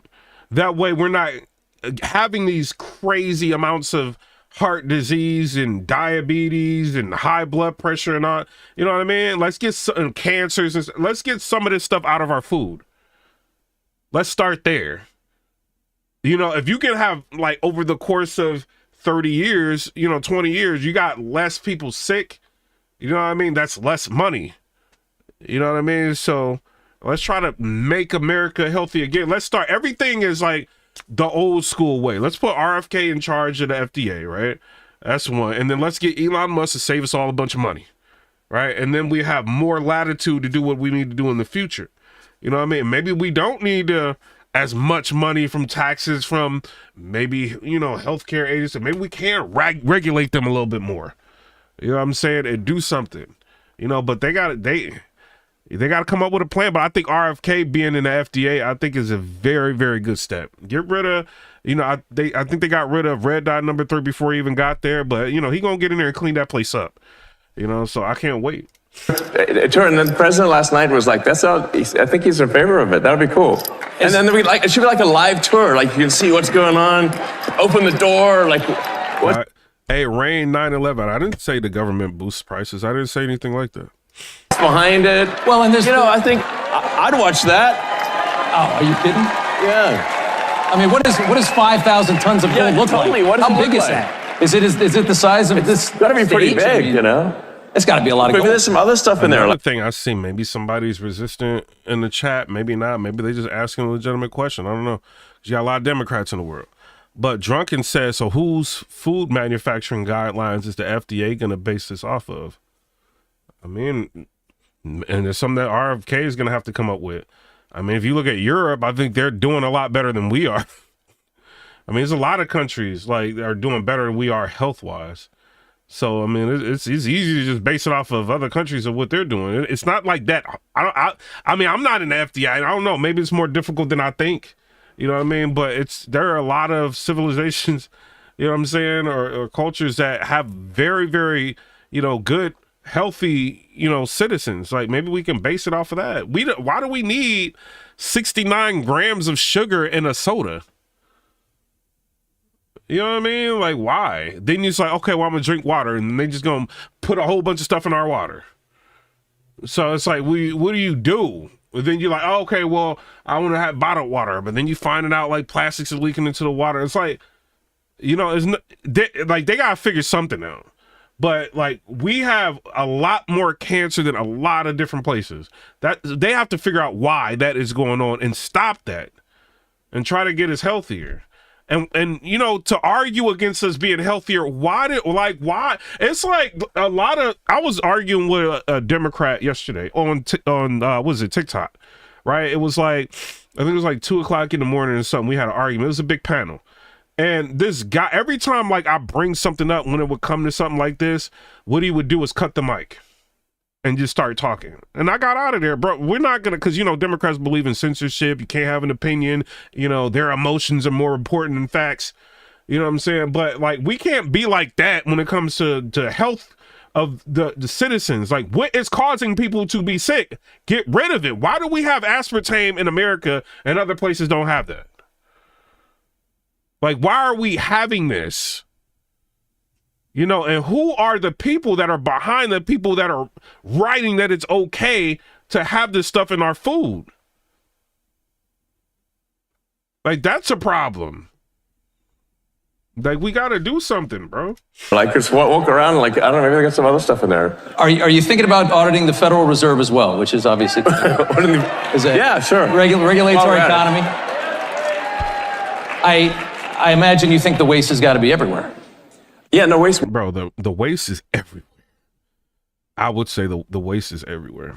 That way we're not having these crazy amounts of heart disease and diabetes and high blood pressure and all, you know what I mean? Let's get some cancers and let's get some of this stuff out of our food. Let's start there. You know, if you can have like over the course of 30 years, 20 years, you got less people sick, you know what I mean? That's less money. You know what I mean? So let's try to make America healthy again. Let's start. Everything is like the old school way. Let's put RFK in charge of the FDA, right? That's one. And then let's get Elon Musk to save us all a bunch of money, right? And then we have more latitude to do what we need to do in the future. You know what I mean? Maybe we don't need as much money from taxes from maybe, healthcare agencies. Maybe we can regulate them a little bit more. You know what I'm saying? And do something, but they got to come up with a plan. But I think RFK being in the FDA, I think is a very, very good step. Get rid of, I think they got rid of red dot number 3 before he even got there. But, he going to get in there and clean that place up, so I can't wait. It turned, and the president last night was like, I think he's in favor of it. That would be cool. And then it should be like a live tour. Like you can see what's going on, open the door, like what? Hey, Rain 9/11. I didn't say the government boosts prices. I didn't say anything like that. Behind it. Well, and there's, I think I'd watch that. Oh, are you kidding? Yeah. I mean, what is 5,000 tons of gold look totally. like? What does How it big look is like? that? Is it the size of this? It's got to be pretty stage? I big, mean, It's got to be a lot of Maybe gold. there's some other stuff in there. Another thing I see, maybe somebody's resistant in the chat, maybe not. Maybe they just asking a legitimate question. I don't know. You got a lot of Democrats in the world. But Drunken says, so whose food manufacturing guidelines is the FDA going to base this off of? I mean, and there's something that RFK is going to have to come up with. I mean, if you look at Europe, I think they're doing a lot better than we are. I mean, there's a lot of countries like that are doing better than we are health-wise. So, I mean, it's easy to just base it off of other countries of what they're doing. It's not like that. I mean, I'm not in the FDA. I don't know. Maybe it's more difficult than I think. You know what I mean? But there are a lot of civilizations, you know what I'm saying, or cultures that have very, very, good, healthy, citizens. Like maybe we can base it off of that. Why do we need 69 grams of sugar in a soda? You know what I mean? Like, why? Then you're just like, okay, well, I'm going to drink water. And they just going to put a whole bunch of stuff in our water. So it's like, what do you do? Then you're like, oh, okay, well, I want to have bottled water. But then you find it out like plastics are leaking into the water. It's like, they got to figure something out. But like, we have a lot more cancer than a lot of different places. That they have to figure out why that is going on and stop that and try to get us healthier. And to argue against us being healthier, why? It's like a lot of, I was arguing with a Democrat yesterday on TikTok, right? It was like, I think it was like 2:00 in the morning or something. We had an argument. It was a big panel. And this guy, every time like I bring something up when it would come to something like this, what he would do is cut the mic and just start talking. And I got out of there, bro. We're not gonna, because Democrats believe in censorship. You can't have an opinion. Their emotions are more important than facts. You know what I'm saying? But like, we can't be like that when it comes to health of the citizens. Like, what is causing people to be sick? Get rid of it. Why do we have aspartame in America and other places don't have that? Like, why are we having this? And who are the people that are behind the people that are writing that it's okay to have this stuff in our food? Like, that's a problem. Like, we got to do something, bro. Like, just walk around, like, I don't know, maybe they got some other stuff in there. Are you thinking about auditing the Federal Reserve as well, which is obviously yeah, sure. Regulates our economy? I imagine you think the waste has got to be everywhere. Yeah, no waste. Bro, the waste is everywhere. I would say the waste is everywhere.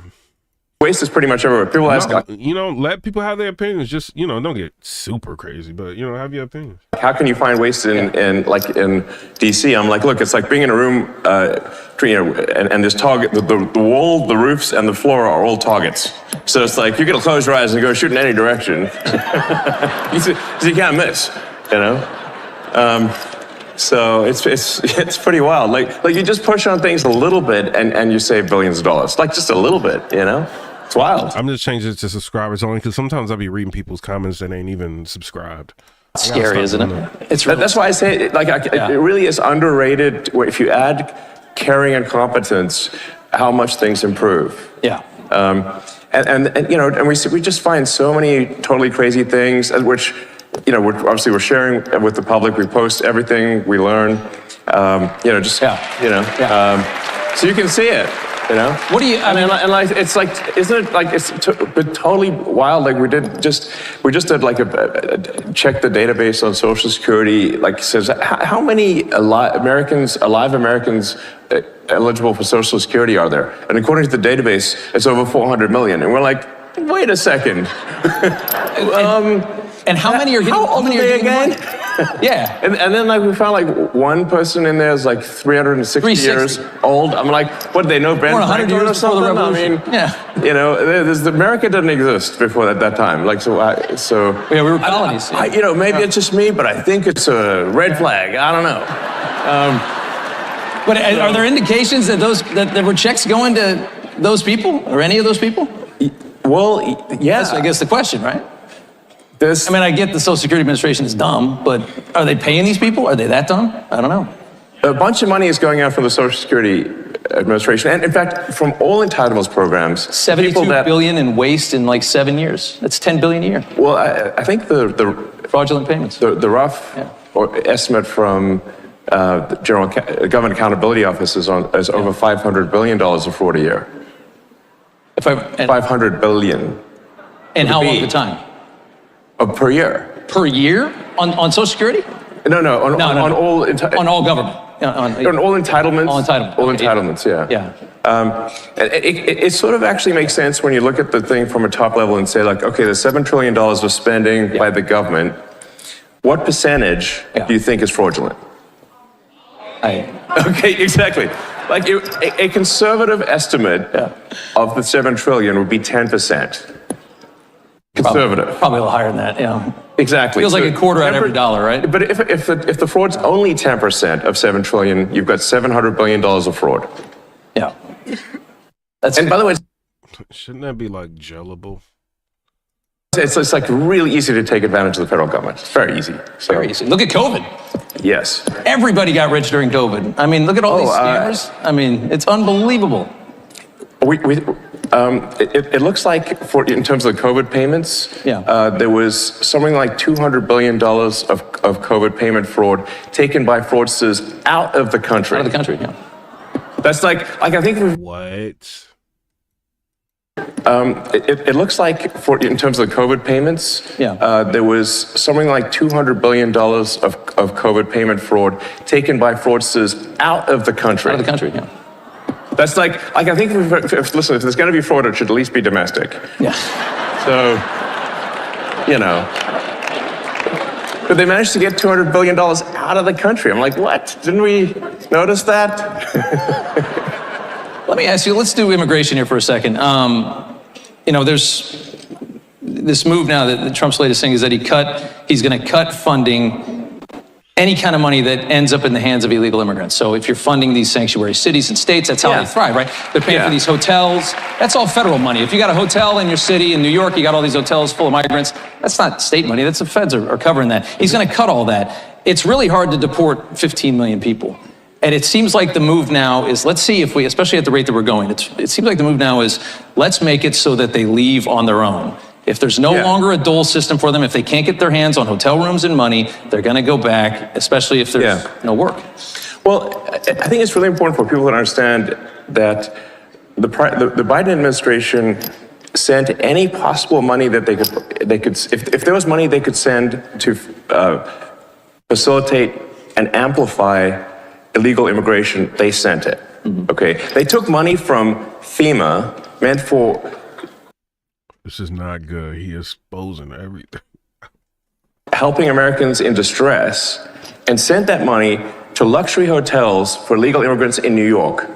Waste is pretty much everywhere. People ask, let people have their opinions. Just, don't get super crazy, but, have your opinions. how can you find waste in DC? I'm like, look, it's like being in a room, and this target, the wall, the roofs, and the floor are all targets. So it's like, you're going to close your eyes and go shoot in any direction. you can't miss, So it's pretty wild. Like you just push on things a little bit and you save billions of dollars. Like just a little bit, It's wild. I'm just changing it to subscribers only because sometimes I'll be reading people's comments that ain't even subscribed. It's scary, isn't it? It's really That's why I say, like, it really is underrated. Where if you add caring and competence, how much things improve. Yeah. And you know, and we just find so many totally crazy things, which, you know, we're sharing with the public. We post everything we learn. You know, just you know, so you can see it. You know, What do you? I mean, and like it's like, isn't it like it's totally wild? Like we just did like a check the database on Social Security. Like says how many alive Americans eligible for Social Security are there? And according to the database, it's over 400 million. And we're like, wait a second. and how many are getting? How old are they again? Yeah. And then like we found like one person in there is like 360 years old. I'm like, what, do they know Ben 100 Franklin or years before the something? revolution. I mean, you know, America didn't exist before that time. Like, so Yeah, we were colonies. you know, maybe it's just me, but I think it's a red flag. I don't know. But are there indications that that there were checks going to those people or any of those people? Well, yeah. That's, I guess, the question, right? I mean, I get the Social Security Administration is dumb, but are they paying these people? Are they that dumb? I don't know. a bunch of money is going out from the Social Security Administration, and in fact, from all entitlements programs. $72 billion in waste in like 7 years. That's $10 billion a year. Well, I think the Fraudulent payments. the rough or estimate from the Government Accountability Office is over $500 billion of fraud a year. $500 billion. And how long at a time? Per year. Per year on Social Security? No, on all on all government. On all entitlements. All entitlements. All entitlements, yeah. It sort of actually makes sense when you look at the thing from a top level and say, like, okay, there's $7 trillion of spending by the government. What percentage do you think is fraudulent? Okay, exactly. Like a conservative estimate of the $7 trillion would be 10%. Conservative. Probably a little higher than that, yeah. Exactly. Feels like a quarter out of every dollar, right? But if the fraud's only 10% of $7 trillion, you've got $700 billion of fraud. Yeah. And by the way, shouldn't that be like jailable? it's like really easy to take advantage of the federal government. It's very easy. So, Very easy. Look at COVID. Yes. Everybody got rich during COVID. I mean, look at all these scammers. I mean, it's unbelievable. It looks like in terms of the COVID payments, there was something like $200 billion of COVID payment fraud taken by fraudsters out of the country. Out of the country, yeah. That's like I think. What? It looks like in terms of the COVID payments, there was something like $200 billion of COVID payment fraud taken by fraudsters out of the country. Out of the country, yeah. That's like I think, listen, if there's going to be fraud, it should at least be domestic. Yeah. So, you know. But they managed to get $200 billion out of the country. I'm like, what? Didn't we notice that? Let me ask you, let's do immigration here for a second. You know, there's this move now that Trump's latest thing is that he's going to cut funding, any kind of money that ends up in the hands of illegal immigrants. So if you're funding these sanctuary cities and states, that's how they thrive, right? They're paying for these hotels. That's all federal money. If you got a hotel in your city, in New York, you got all these hotels full of migrants, that's not state money. That's the feds are covering that. He's going to cut all that. It's really hard to deport 15 million people. And it seems like the move now is, let's see if we, especially at the rate that we're going, it seems like the move now is, let's make it so that they leave on their own. If there's no longer a dole system for them, if they can't get their hands on hotel rooms and money, they're going to go back, especially if there's no work. Well, I think it's really important for people to understand that the Biden administration sent any possible money that they could if there was money they could send to facilitate and amplify illegal immigration, they sent it. Okay, they took money from FEMA meant for. This is not good. He exposing everything. Helping Americans in distress, and sent that money to luxury hotels for illegal immigrants in New York.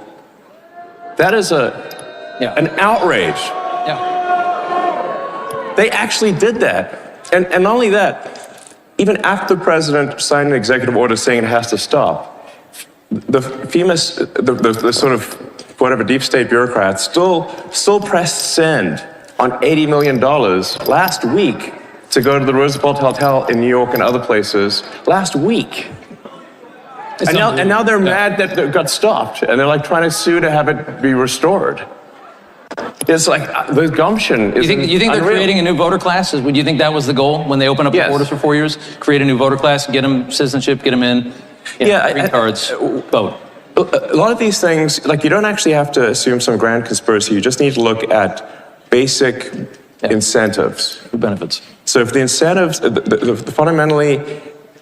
That is an outrage. Yeah. They actually did that. And not only that, even after the president signed an executive order saying it has to stop, the FEMA, the sort of whatever deep state bureaucrats still pressed send on $80 million last week to go to the Roosevelt Hotel in New York and other places last week. And now they're mad that it got stopped, and they're like trying to sue to have it be restored. It's like the gumption is. You think they're creating a new voter class? Would you think that was the goal when they opened up the borders for 4 years? Create a new voter class, get them citizenship, get them in, green cards, vote. A lot of these things, like, you don't actually have to assume some grand conspiracy. You just need to look at basic incentives. Benefits. So if the incentives, fundamentally,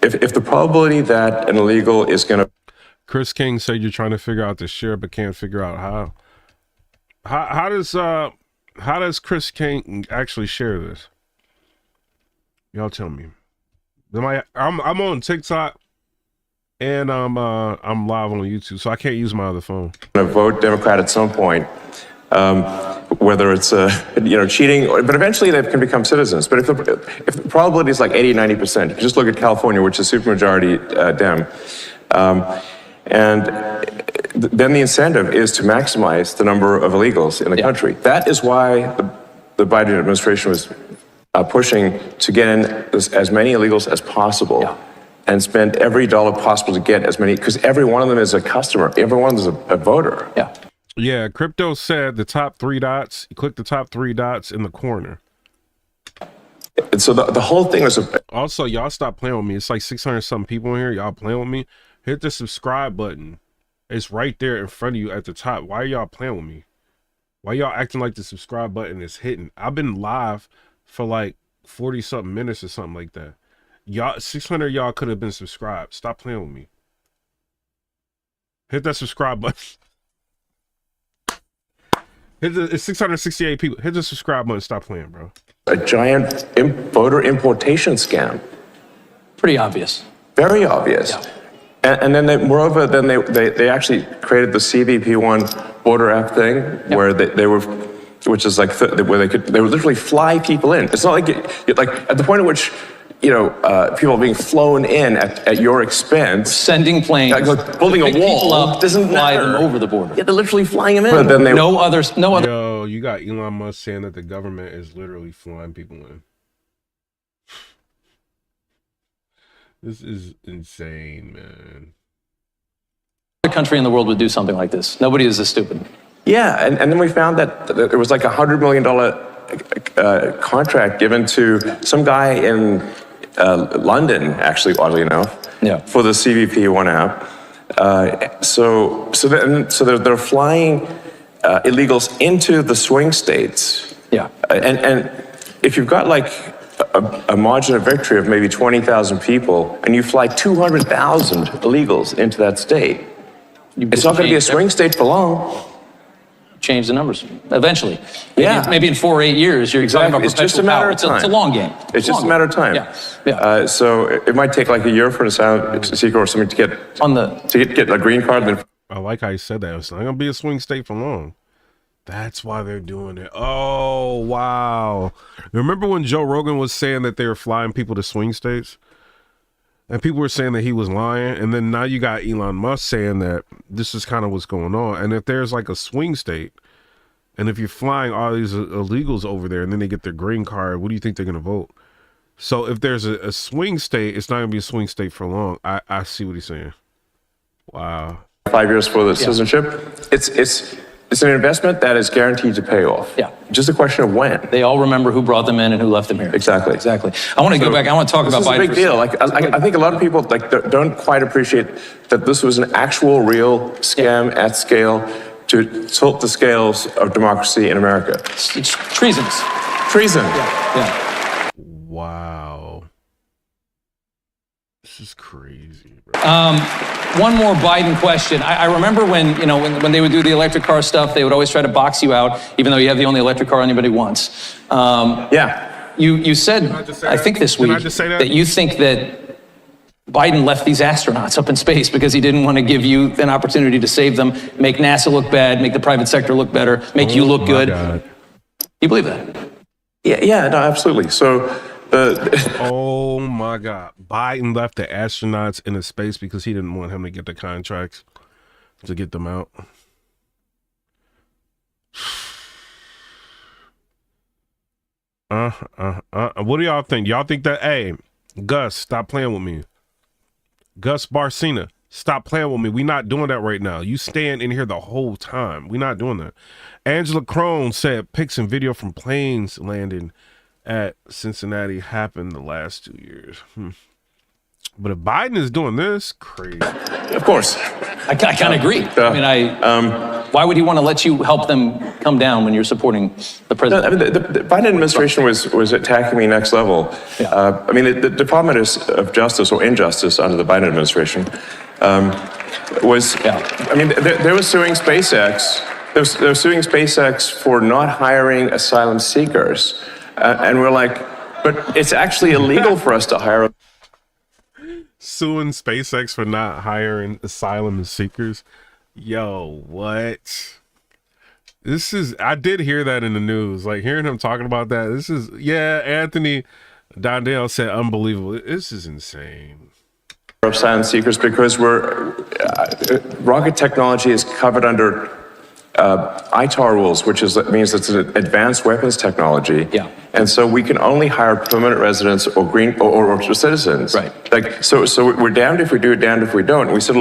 if the probability that an illegal is going to. Chris King said you're trying to figure out the share, but can't figure out how. How does Chris King actually share this? Y'all tell me. I'm on TikTok and I'm live on YouTube, so I can't use my other phone. Vote Democrat at some point, whether it's cheating, but eventually they can become citizens. But if the probability is like 80-90%, you can just look at California, which is supermajority Dem, and then the incentive is to maximize the number of illegals in the country. That is why the Biden administration was pushing to get in as many illegals as possible and spend every dollar possible to get as many, because every one of them is a customer. Every one of them is a voter. Yeah, Crypto said the top 3 dots, you click the top 3 dots in the corner. And so the whole thing is... Also, y'all stop playing with me. It's like 600 something people in here. Y'all playing with me. Hit the subscribe button. It's right there in front of you at the top. Why are y'all playing with me? Why y'all acting like the subscribe button is hidden? I've been live for like 40 something minutes or something like that. Y'all, 600 y'all could have been subscribed. Stop playing with me. Hit that subscribe button. It's 668 people. Hit the subscribe button. Stop playing, bro. A giant voter importation scam. Pretty obvious. Very obvious. And then moreover, then they actually created the CBP1 voter app thing, where they were, which is like where they would literally fly people in. It's not like at the point at which people are being flown in at your expense, sending planes, like building a wall up, doesn't fly matter. them over the border. Yeah, they're literally flying them in. But then no other. Yo, you got Elon Musk saying that the government is literally flying people in. This is insane, man. Other country in the world would do something like this. Nobody is this stupid. Yeah, and then we found that there was like $100 million contract given to some guy in London, actually, oddly enough, for the CBP1 app. So they're flying illegals into the swing states. And if you've got like a margin of victory of maybe 20,000 people, and you fly 200,000 illegals into that state, it's not going to be a swing state for long. Change the numbers eventually. Maybe in 4 or 8 years, you're talking about perpetual It's just a matter of time. It's a long game. It's just a matter of time. So it might take like a year for an asylum seeker or something to get a green card. Then I like how you said that. It's not gonna be a swing state for long. That's why they're doing it. Oh wow! Remember when Joe Rogan was saying that they were flying people to swing states? And people were saying that he was lying. And then now you got Elon Musk saying that this is kind of what's going on. And if there's like a swing state, and if you're flying all these illegals over there and then they get their green card, what do you think they're going to vote? So if there's a swing state, it's not going to be a swing state for long. I see what he's saying. Wow. 5 years for the citizenship. It's an investment that is guaranteed to pay off. Just a question of when. They all remember who brought them in and who left them here. Exactly. I want to go back. I want to talk about Biden. This is a big deal. Like I think a lot of people don't quite appreciate that this was an actual, real scam at scale to tilt the scales of democracy in America. It's treasonous. Treason. Wow. This is crazy, bro. One more Biden question. I remember when they would do the electric car stuff, they would always try to box you out, even though you have the only electric car anybody wants. You said, I think this week, that you think that Biden left these astronauts up in space because he didn't want to give you an opportunity to save them, make NASA look bad, make the private sector look better, make you look good. God. You believe that? Yeah, no, absolutely. So oh my God. Biden left the astronauts in space because he didn't want him to get the contracts to get them out. What do y'all think? Y'all think that, hey, Gus, stop playing with me. Gus Barcina, stop playing with me. We not doing that right now. You stand in here the whole time. We not doing that. Angela Crone said pics and video from planes landing at Cincinnati happened the last 2 years. But if Biden is doing this, crazy. Of course. I kind of agree. Why would he want to let you help them come down when you're supporting the president? I mean, the Biden administration was attacking me next level. Yeah. I mean, the Department of Justice or Injustice under the Biden administration was. Yeah. I mean, they were suing SpaceX. They were suing SpaceX for not hiring asylum seekers, and we're like, but it's actually illegal for us to hire. Suing SpaceX for not hiring asylum seekers. Yo, what? This is, I did hear that in the news. Like hearing him talking about that. This is, yeah, Anthony Dondale said unbelievable. This is insane. Asylum seekers because rocket technology is covered under ITAR rules, which means it's an advanced weapons technology. Yeah. And so we can only hire permanent residents or or citizens. Right. Like so we're damned if we do, damned if we don't. And we said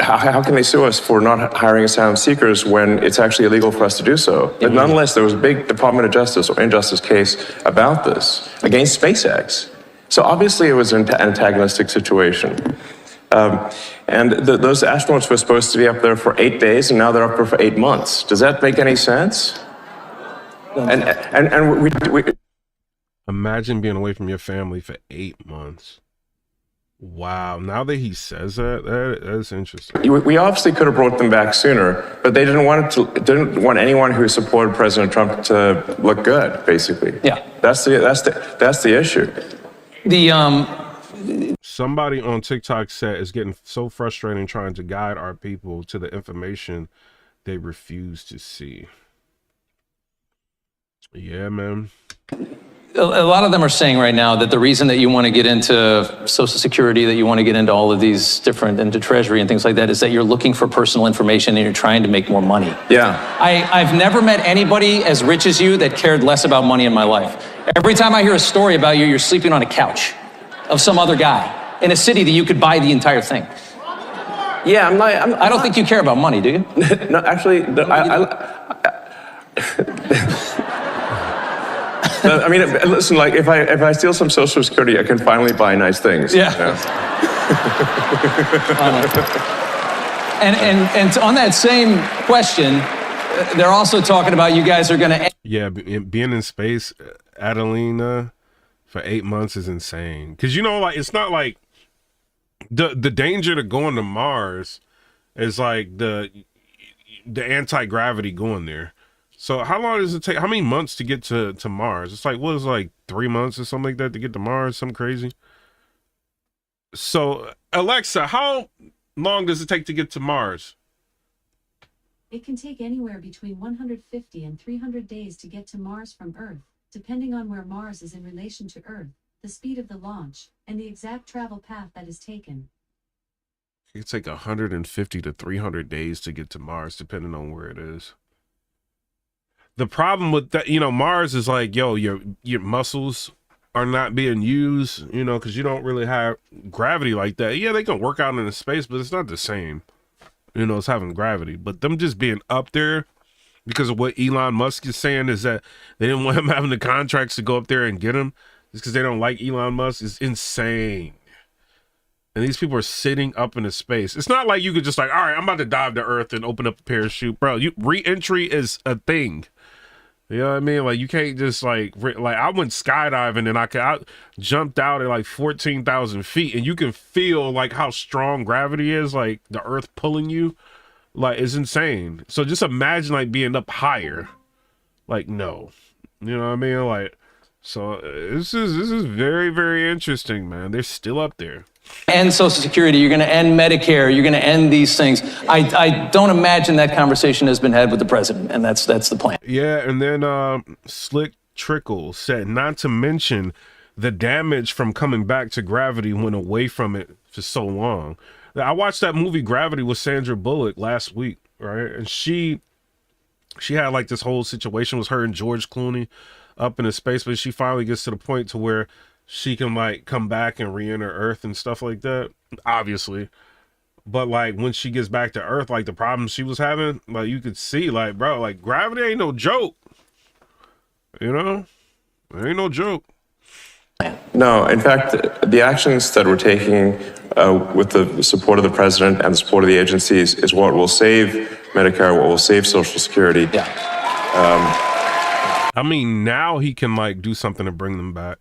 how can they sue us for not hiring asylum seekers when it's actually illegal for us to do so? But nonetheless, there was a big Department of Justice or Injustice case about this against SpaceX. So obviously it was an antagonistic situation. And those astronauts were supposed to be up there for 8 days, and now they're up there for 8 months. Does that make any sense? And we imagine being away from your family for 8 months. Wow. Now that he says that's interesting. We obviously could have brought them back sooner, but they didn't want anyone who supported President Trump to look good, basically. Yeah. That's the issue. Somebody on TikTok said it's getting so frustrating trying to guide our people to the information they refuse to see. Yeah, man. A lot of them are saying right now that the reason that you want to get into Social Security, that you want to get into all of these different, into Treasury and things like that, is that you're looking for personal information and you're trying to make more money. Yeah. I've never met anybody as rich as you that cared less about money in my life. Every time I hear a story about you, you're sleeping on a couch of some other guy in a city that you could buy the entire thing. Yeah, I don't think you care about money, do you? No, actually, I mean, listen. Like, if I steal some Social Security, I can finally buy nice things. Yeah. You know? And on that same question, they're also talking about you guys are going to. Yeah, being in space, Adelina, for 8 months is insane. Because like it's not like the danger to going to Mars is like the anti-gravity going there. So how long does it take? How many months to get to Mars? It's like, what is it, like 3 months or something like that to get to Mars? Something crazy. So Alexa, how long does it take to get to Mars? It can take anywhere between 150 and 300 days to get to Mars from Earth, depending on where Mars is in relation to Earth, the speed of the launch, and the exact travel path that is taken. It could take 150 to 300 days to get to Mars, depending on where it is. The problem with that, Mars is like, yo, your muscles are not being used, because you don't really have gravity like that. Yeah, they can work out in space, but it's not the same, it's having gravity. But them just being up there, because of what Elon Musk is saying, is that they didn't want him having the contracts to go up there and get him, just because they don't like Elon Musk, is insane. And these people are sitting up into space. It's not like you could just like, all right, I'm about to dive to Earth and open up a parachute. Bro, re-entry is a thing. You know what I mean? Like, you can't just like I went skydiving and I jumped out at like 14,000 feet, and you can feel like how strong gravity is, like the Earth pulling you. Like, it's insane. So just imagine like being up higher. Like, no. You know what I mean? Like, so this is very, very interesting, man. They're still up there. End Social Security, you're going to end Medicare, you're going to end these things. I don't imagine that conversation has been had with the president, and that's the plan. Yeah, and then Slick Trickle said, not to mention the damage from coming back to gravity when away from it for so long. I watched that movie Gravity with Sandra Bullock last week, right? And she she had like this whole situation was her and George Clooney up into space, but she finally gets to the point to where she can like come back and re-enter Earth and stuff like that, obviously. But like when she gets back to Earth, like the problems she was having, like you could see, like, bro, like gravity ain't no joke. You know, it ain't no joke. No, in fact, the actions that we're taking with the support of the president and the support of the agencies is what will save Medicare, what will save Social Security. Yeah. I mean, now he can like do something to bring them back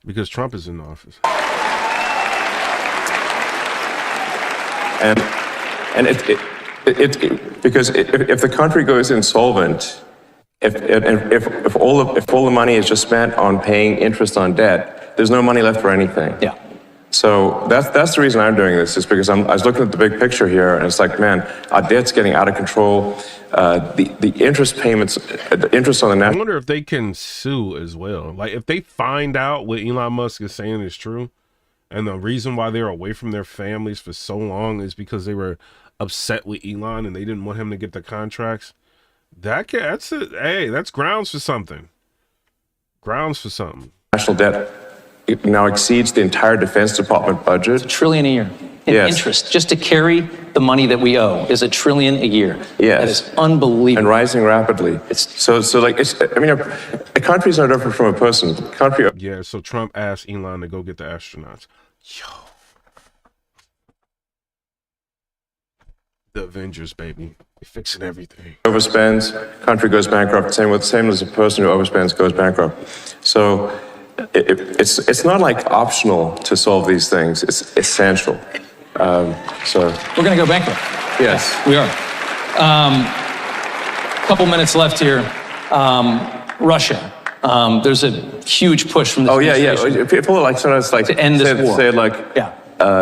because Trump is in office. And because if the country goes insolvent, if all the money is just spent on paying interest on debt, there's no money left for anything. Yeah. So that's the reason I'm doing this, is because I was looking at the big picture here, and it's like, man, our debt's getting out of control. The interest payments, the interest on the I national. wonder if they can sue as well. Like if they find out what Elon Musk is saying is true, and the reason why they're away from their families for so long is because they were upset with Elon and they didn't want him to get the contracts. That's it. Hey, that's grounds for something. Grounds for something. National debt now exceeds the entire Defense Department budget. $1 trillion a year in Yes. interest. Just to carry the money that we owe is $1 trillion a year. Yes. That is unbelievable. And rising rapidly. A country's no different from a person. Yeah, so Trump asked Elon to go get the astronauts. Yo. The Avengers, baby. They're fixing everything. Overspends, country goes bankrupt. Same as a person who overspends goes bankrupt. So it's not like optional to solve these things. It's essential. So We're going to go bankrupt. yes. We are. Couple minutes left here. Russia. There's a huge push from the Oh yeah. administration People like sometimes like to end this war. say like, Yeah.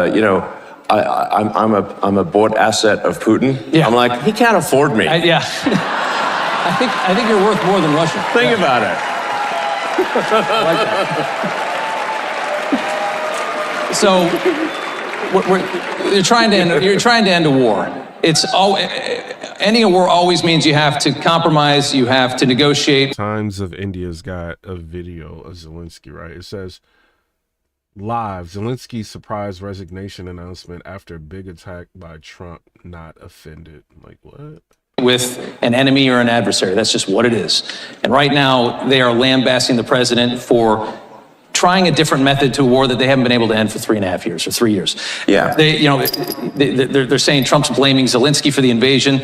you know, I'm a bought asset of Putin. Yeah. I'm like, he can't afford me. Yeah. I think you're worth more than Russia. Think about it. I like that. So, you're trying to end a war. Ending a war always means you have to compromise, you have to negotiate. Times of India's got a video of Zelensky, right? It says, live, Zelensky's surprise resignation announcement after big attack by Trump, not offended. Like, what? With an enemy or an adversary. That's just what it is. And right now, they are lambasting the president for trying a different method to a war that they haven't been able to end for 3.5 years or 3 years. Yeah. They're saying Trump's blaming Zelensky for the invasion.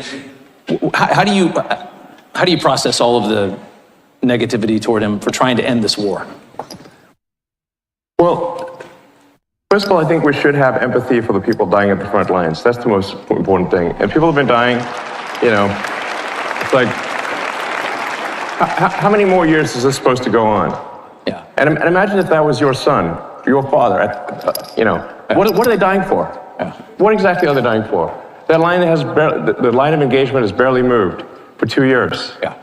How do you process all of the negativity toward him for trying to end this war? Well, first of all, I think we should have empathy for the people dying at the front lines. That's the most important thing. And people have been dying, you know, it's like, how many more years is this supposed to go on? Yeah. And imagine if that was your son, your father, you know, what are they dying for? Yeah. What exactly are they dying for? That line the line of engagement has barely moved for 2 years. Yeah.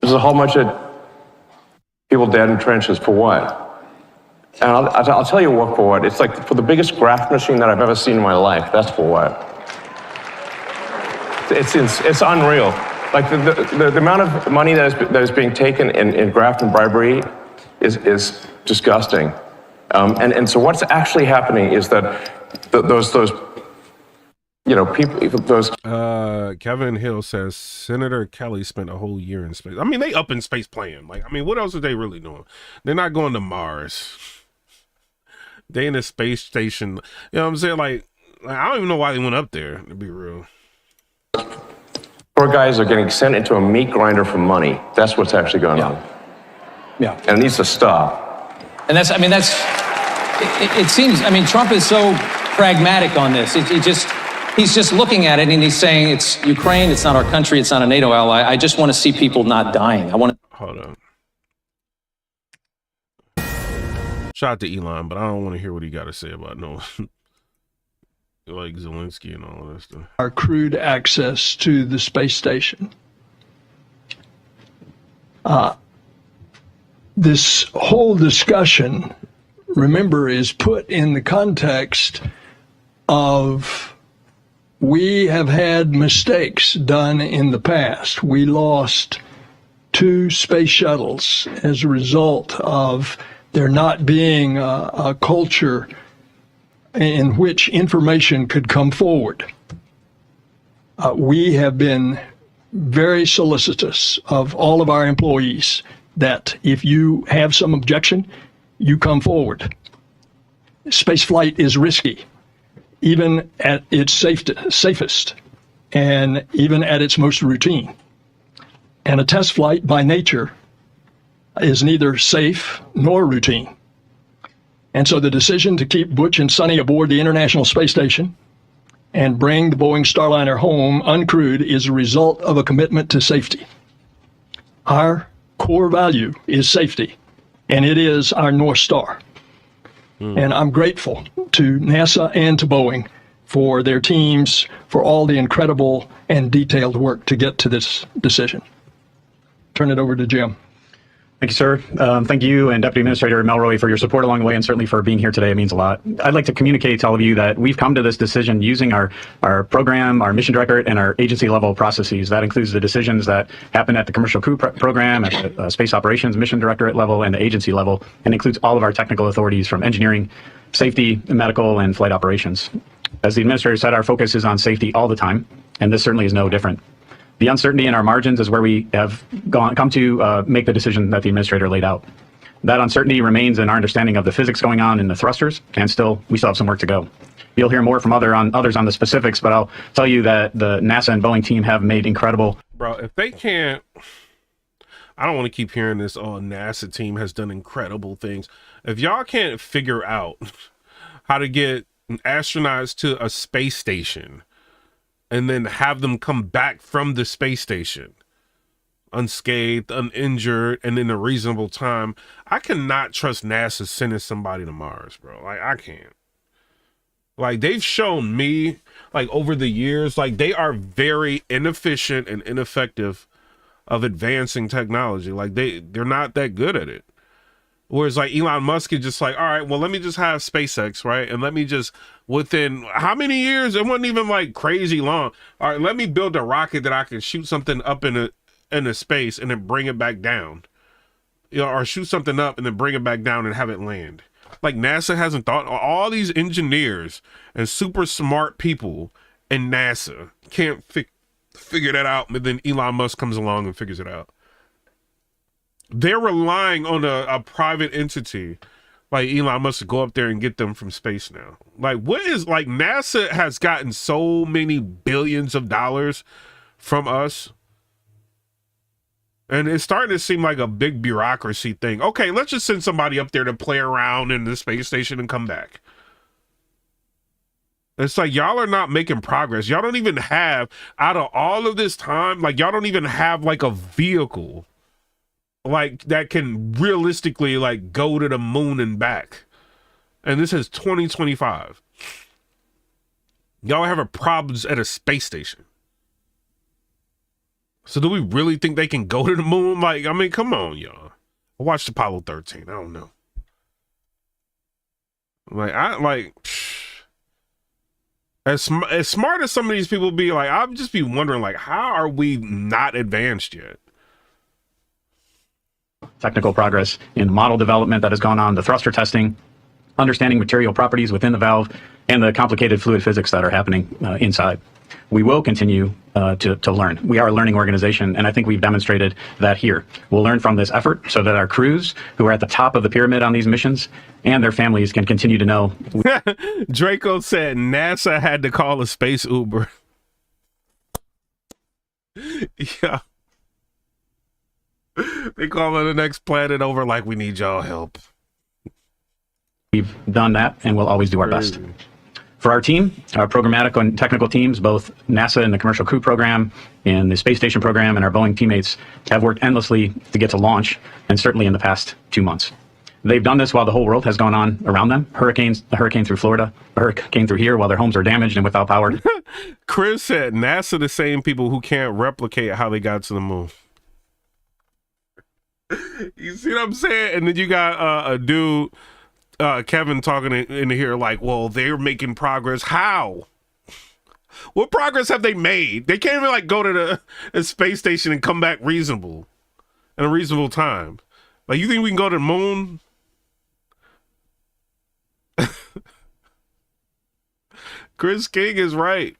There's a whole bunch of people dead in trenches for what? And I'll tell you what for what. It's like for the biggest graft machine that I've ever seen in my life. That's for what. It's unreal. Like the amount of money that is being taken in graft and bribery is disgusting. And so what's actually happening is that those you know, people, those. Kevin Hill says Senator Kelly spent a whole year in space. I mean, they up in space playing. Like, I mean, what else are they really doing? They're not going to Mars. They in a space station. You know what I'm saying? Like I don't even know why they went up there, to be real. Poor guys are getting sent into a meat grinder for money. That's what's actually going on. Yeah. And it needs to stop. And it seems, Trump is so pragmatic on this. He's just looking at it and he's saying, it's Ukraine, it's not our country, it's not a NATO ally. I just want to see people not dying. Hold on. Shout out to Elon, but I don't want to hear what he got to say about like Zelensky and all of that stuff. Our crewed access to the space station. This whole discussion, remember, is put in the context of we have had mistakes done in the past. We lost 2 space shuttles as a result of there not being a culture in which information could come forward. We have been very solicitous of all of our employees that if you have some objection, you come forward. Spaceflight is risky, even at its safest, and even at its most routine. And a test flight by nature is neither safe nor routine. And so the decision to keep Butch and Sonny aboard the International Space Station and bring the Boeing Starliner home uncrewed is a result of a commitment to safety. Our core value is safety, and it is our North Star. And I'm grateful to NASA and to Boeing for their teams, for all the incredible and detailed work to get to this decision. Turn it over to Jim. Thank you, sir. Thank you and Deputy Administrator Melroy for your support along the way, and certainly for being here today. It means a lot. I'd like to communicate to all of you that we've come to this decision using our program, our mission directorate, and our agency level processes. That includes the decisions that happen at the commercial crew program, at the space operations mission directorate level, and the agency level, and includes all of our technical authorities from engineering, safety, medical, and flight operations. As the administrator said, our focus is on safety all the time, and this certainly is no different. The uncertainty in our margins is where we have come to make the decision that the administrator laid out. That uncertainty remains in our understanding of the physics going on in the thrusters, and we still have some work to go. You'll hear more from others on the specifics, but I'll tell you that the NASA and Boeing team have made incredible. Bro, if they can't, I don't want to keep hearing this, oh, NASA team has done incredible things. If y'all can't figure out how to get astronauts to a space station and then have them come back from the space station unscathed, uninjured, and in a reasonable time, I cannot trust NASA sending somebody to Mars, bro. Like, I can't. Like, they've shown me, like, over the years, like, they are very inefficient and ineffective of advancing technology. Like, they're not that good at it. Whereas, like, Elon Musk is just like, all right, well, let me just have SpaceX, right? And let me just, within how many years? It wasn't even, like, crazy long. All right, let me build a rocket that I can shoot something up in a space and then bring it back down. You know, or shoot something up and then bring it back down and have it land. Like, NASA hasn't thought, all these engineers and super smart people in NASA can't figure that out, but then Elon Musk comes along and figures it out. They're relying on a private entity like Elon Musk to go up there and get them from space now. Like, what is, like, NASA has gotten so many billions of dollars from us. And it's starting to seem like a big bureaucracy thing. Okay, let's just send somebody up there to play around in the space station and come back. It's like, y'all are not making progress. Y'all don't even have, out of all of this time, like, y'all don't even have, like, a vehicle, like, that can realistically, like, go to the moon and back. And this is 2025. Y'all having problems at a space station. So do we really think they can go to the moon? Like, I mean, come on, y'all. I watched Apollo 13. I don't know. Like, as smart as some of these people be, like, I'd just be wondering, like, how are we not advanced yet? Technical progress in model development that has gone on, the thruster testing, understanding material properties within the valve, and the complicated fluid physics that are happening inside. We will continue to learn. We are a learning organization, and I think we've demonstrated that here. We'll learn from this effort so that our crews, who are at the top of the pyramid on these missions, and their families can continue to know. Draco said NASA had to call a space Uber. Yeah. They call it the next planet over like, we need y'all help. We've done that, and we'll always do our best. For our team, our programmatic and technical teams, both NASA and the Commercial Crew Program and the Space Station Program and our Boeing teammates have worked endlessly to get to launch, and certainly in the past 2 months. They've done this while the whole world has gone on around them. A hurricane through Florida, a hurricane through here while their homes are damaged and without power. Chris said NASA the same people who can't replicate how they got to the moon. You see what I'm saying? And then you got a dude, Kevin, talking in here like, well, they're making progress. How? What progress have they made? They can't even like go to the space station and come back reasonable in a reasonable time. Like, you think we can go to the moon? Chris King is right.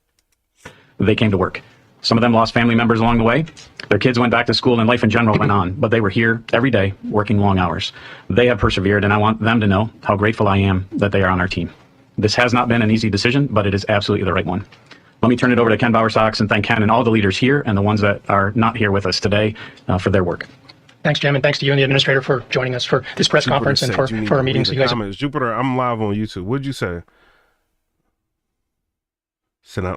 They came to work. Some of them lost family members along the way. Their kids went back to school and life in general went on, but they were here every day working long hours. They have persevered, and I want them to know how grateful I am that they are on our team. This has not been an easy decision, but it is absolutely the right one. Let me turn it over to Ken Bowersox and thank Ken and all the leaders here and the ones that are not here with us today for their work. Thanks, Jim, and thanks to you and the administrator for joining us for this press conference and for our meetings. You guys. Jupiter, I'm live on YouTube. What'd you say? Said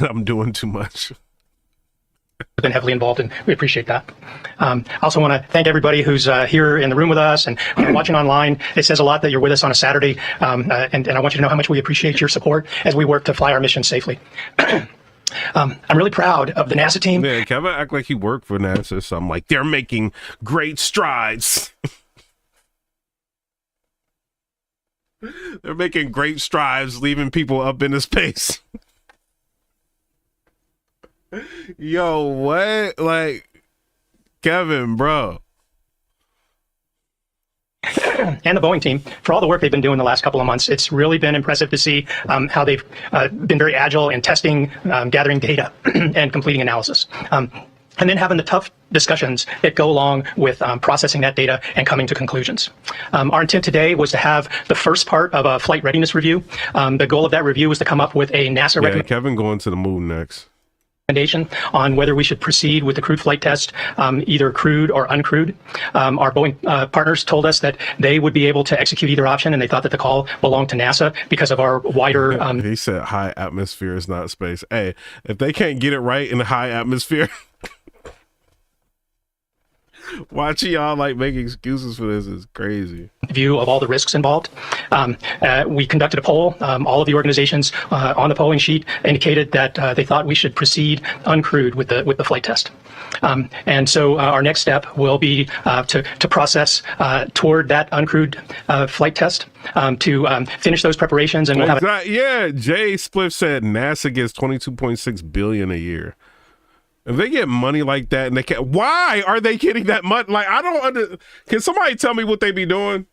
I'm doing too much. Been heavily involved, and we appreciate that. I also want to thank everybody who's here in the room with us and watching online. It says a lot that you're with us on a Saturday, and I want you to know how much we appreciate your support as we work to fly our mission safely. I'm really proud of the NASA team. Man, Kevin act like he worked for NASA, so I'm like, they're making great strides. They're making great strides, leaving people up into space. Yo, what? Like, Kevin, bro. And the Boeing team for all the work they've been doing the last couple of months. It's really been impressive to see how they've been very agile in testing, gathering data, and completing analysis. And then having the tough discussions that go along with processing that data and coming to conclusions. Our intent today was to have the first part of a flight readiness review. The goal of that review was to come up with a NASA recommendation. Kevin going to the moon next. On whether we should proceed with the crewed flight test, either crewed or uncrewed. Our Boeing partners told us that they would be able to execute either option, and they thought that the call belonged to NASA because of our wider... He said high atmosphere is not space. Hey, if they can't get it right in the high atmosphere... Watching y'all like make excuses for this is crazy. View of all the risks involved. We conducted a poll. All of the organizations on the polling sheet indicated that they thought we should proceed uncrewed with the flight test. And so our next step will be to process toward that uncrewed flight test to finish those preparations, and we'll have. Yeah, Jay Spliff said NASA gets $22.6 billion a year. If they get money like that and they can't, why are they getting that money? Like, I don't can somebody tell me what they be doing?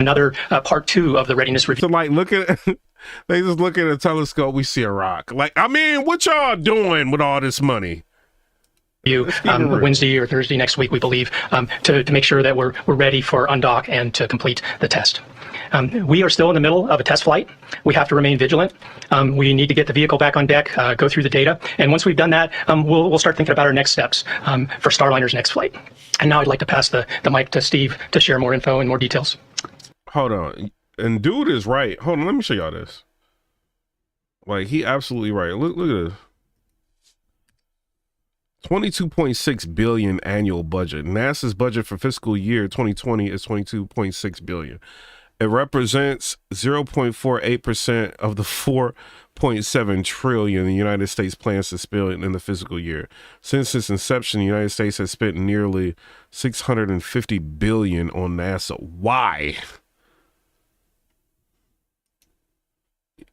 Another part two of the readiness review. So like, look at, they just look at a telescope, we see a rock. Like, I mean, what y'all doing with all this money? Wednesday or Thursday next week, we believe, to make sure that we're ready for undock and to complete the test. We are still in the middle of a test flight. We have to remain vigilant. We need to get the vehicle back on deck, go through the data. And once we've done that, we'll start thinking about our next steps for Starliner's next flight. And now I'd like to pass the mic to Steve to share more info and more details. Hold on. And dude is right. Hold on, let me show y'all this. Like, he absolutely right. Look at this. 22.6 billion annual budget. NASA's budget for fiscal year 2020 is 22.6 billion. It represents 0.48% of the 4.7 trillion the United States plans to spend in the fiscal year. Since its inception, the United States has spent nearly 650 billion on NASA. Why?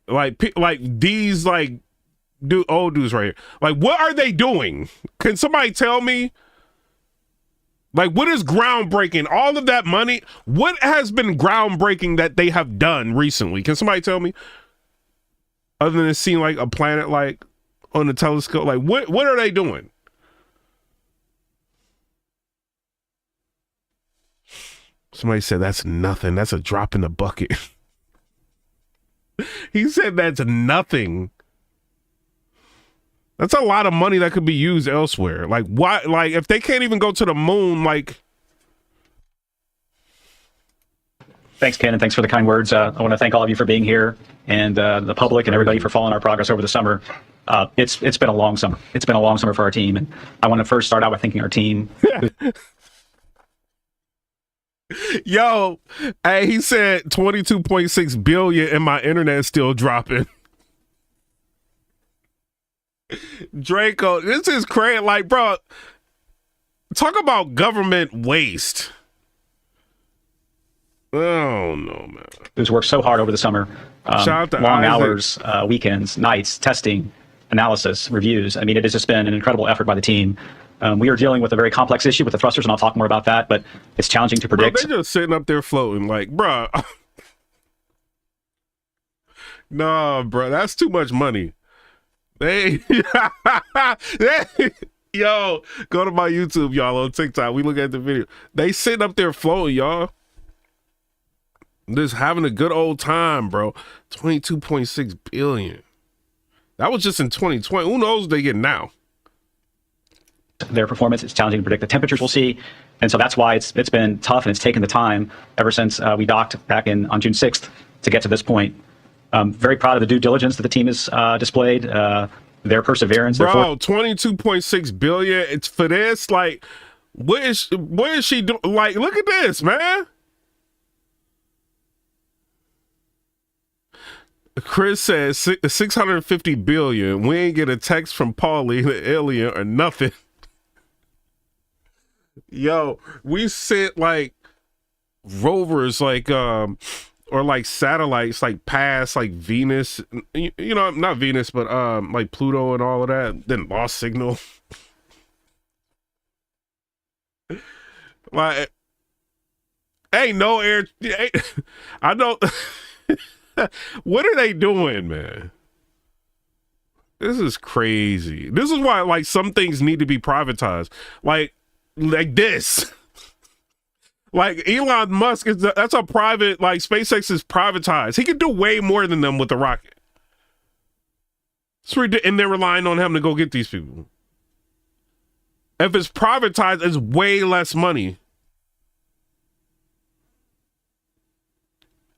Like these old dudes right here. Like, what are they doing? Can somebody tell me? Like, what is groundbreaking? All of that money, what has been groundbreaking that they have done recently? Can somebody tell me? Other than seeing like a planet like on the telescope, like what are they doing? Somebody said that's nothing. That's a drop in the bucket. He said that's nothing. That's a lot of money that could be used elsewhere. Like, why? Like, if they can't even go to the moon, like. Thanks, Ken, and thanks for the kind words. I want to thank all of you for being here, and the public and everybody for following our progress over the summer. It's been a long summer. It's been a long summer for our team, and I want to first start out by thanking our team. Yo, hey, he said 22.6 billion, and my internet is still dropping. Draco, this is crazy. Like, bro, talk about government waste. Oh no, man. Who's worked so hard over the summer, Shout out to long Isaac. hours, weekends, nights, testing, analysis, reviews. I mean, it has just been an incredible effort by the team. We are dealing with a very complex issue with the thrusters, and I'll talk more about that, but it's challenging to Bro, predict. they just sitting up there floating like, bro. Nah, bro, that's too much money. They, yo, go to my YouTube, y'all, on TikTok. We look at the video. They sitting up there floating, y'all. Just having a good old time, bro. 22.6 billion. That was just in 2020. Who knows what they get now? Their performance. It's challenging to predict the temperatures we'll see. And so that's why it's been tough, and it's taken the time ever since we docked back on June 6th to get to this point. Very proud of the due diligence that the team has displayed, their perseverance. Bro, 22.6 billion. It's for this. Like, what is she doing? Like, look at this, man. Chris says 650 billion. We ain't get a text from Paulie, the alien, or nothing. Yo, we sent like rovers, like or like satellites, like past like Venus, you know, not Venus, but like Pluto and all of that. Then lost signal. Like, ain't no air. I don't. What are they doing, man? This is crazy. This is why, like, some things need to be privatized. Like this. Like Elon Musk that's a private. Like SpaceX is privatized. He could do way more than them with the rocket. And they're relying on him to go get these people. If it's privatized, it's way less money.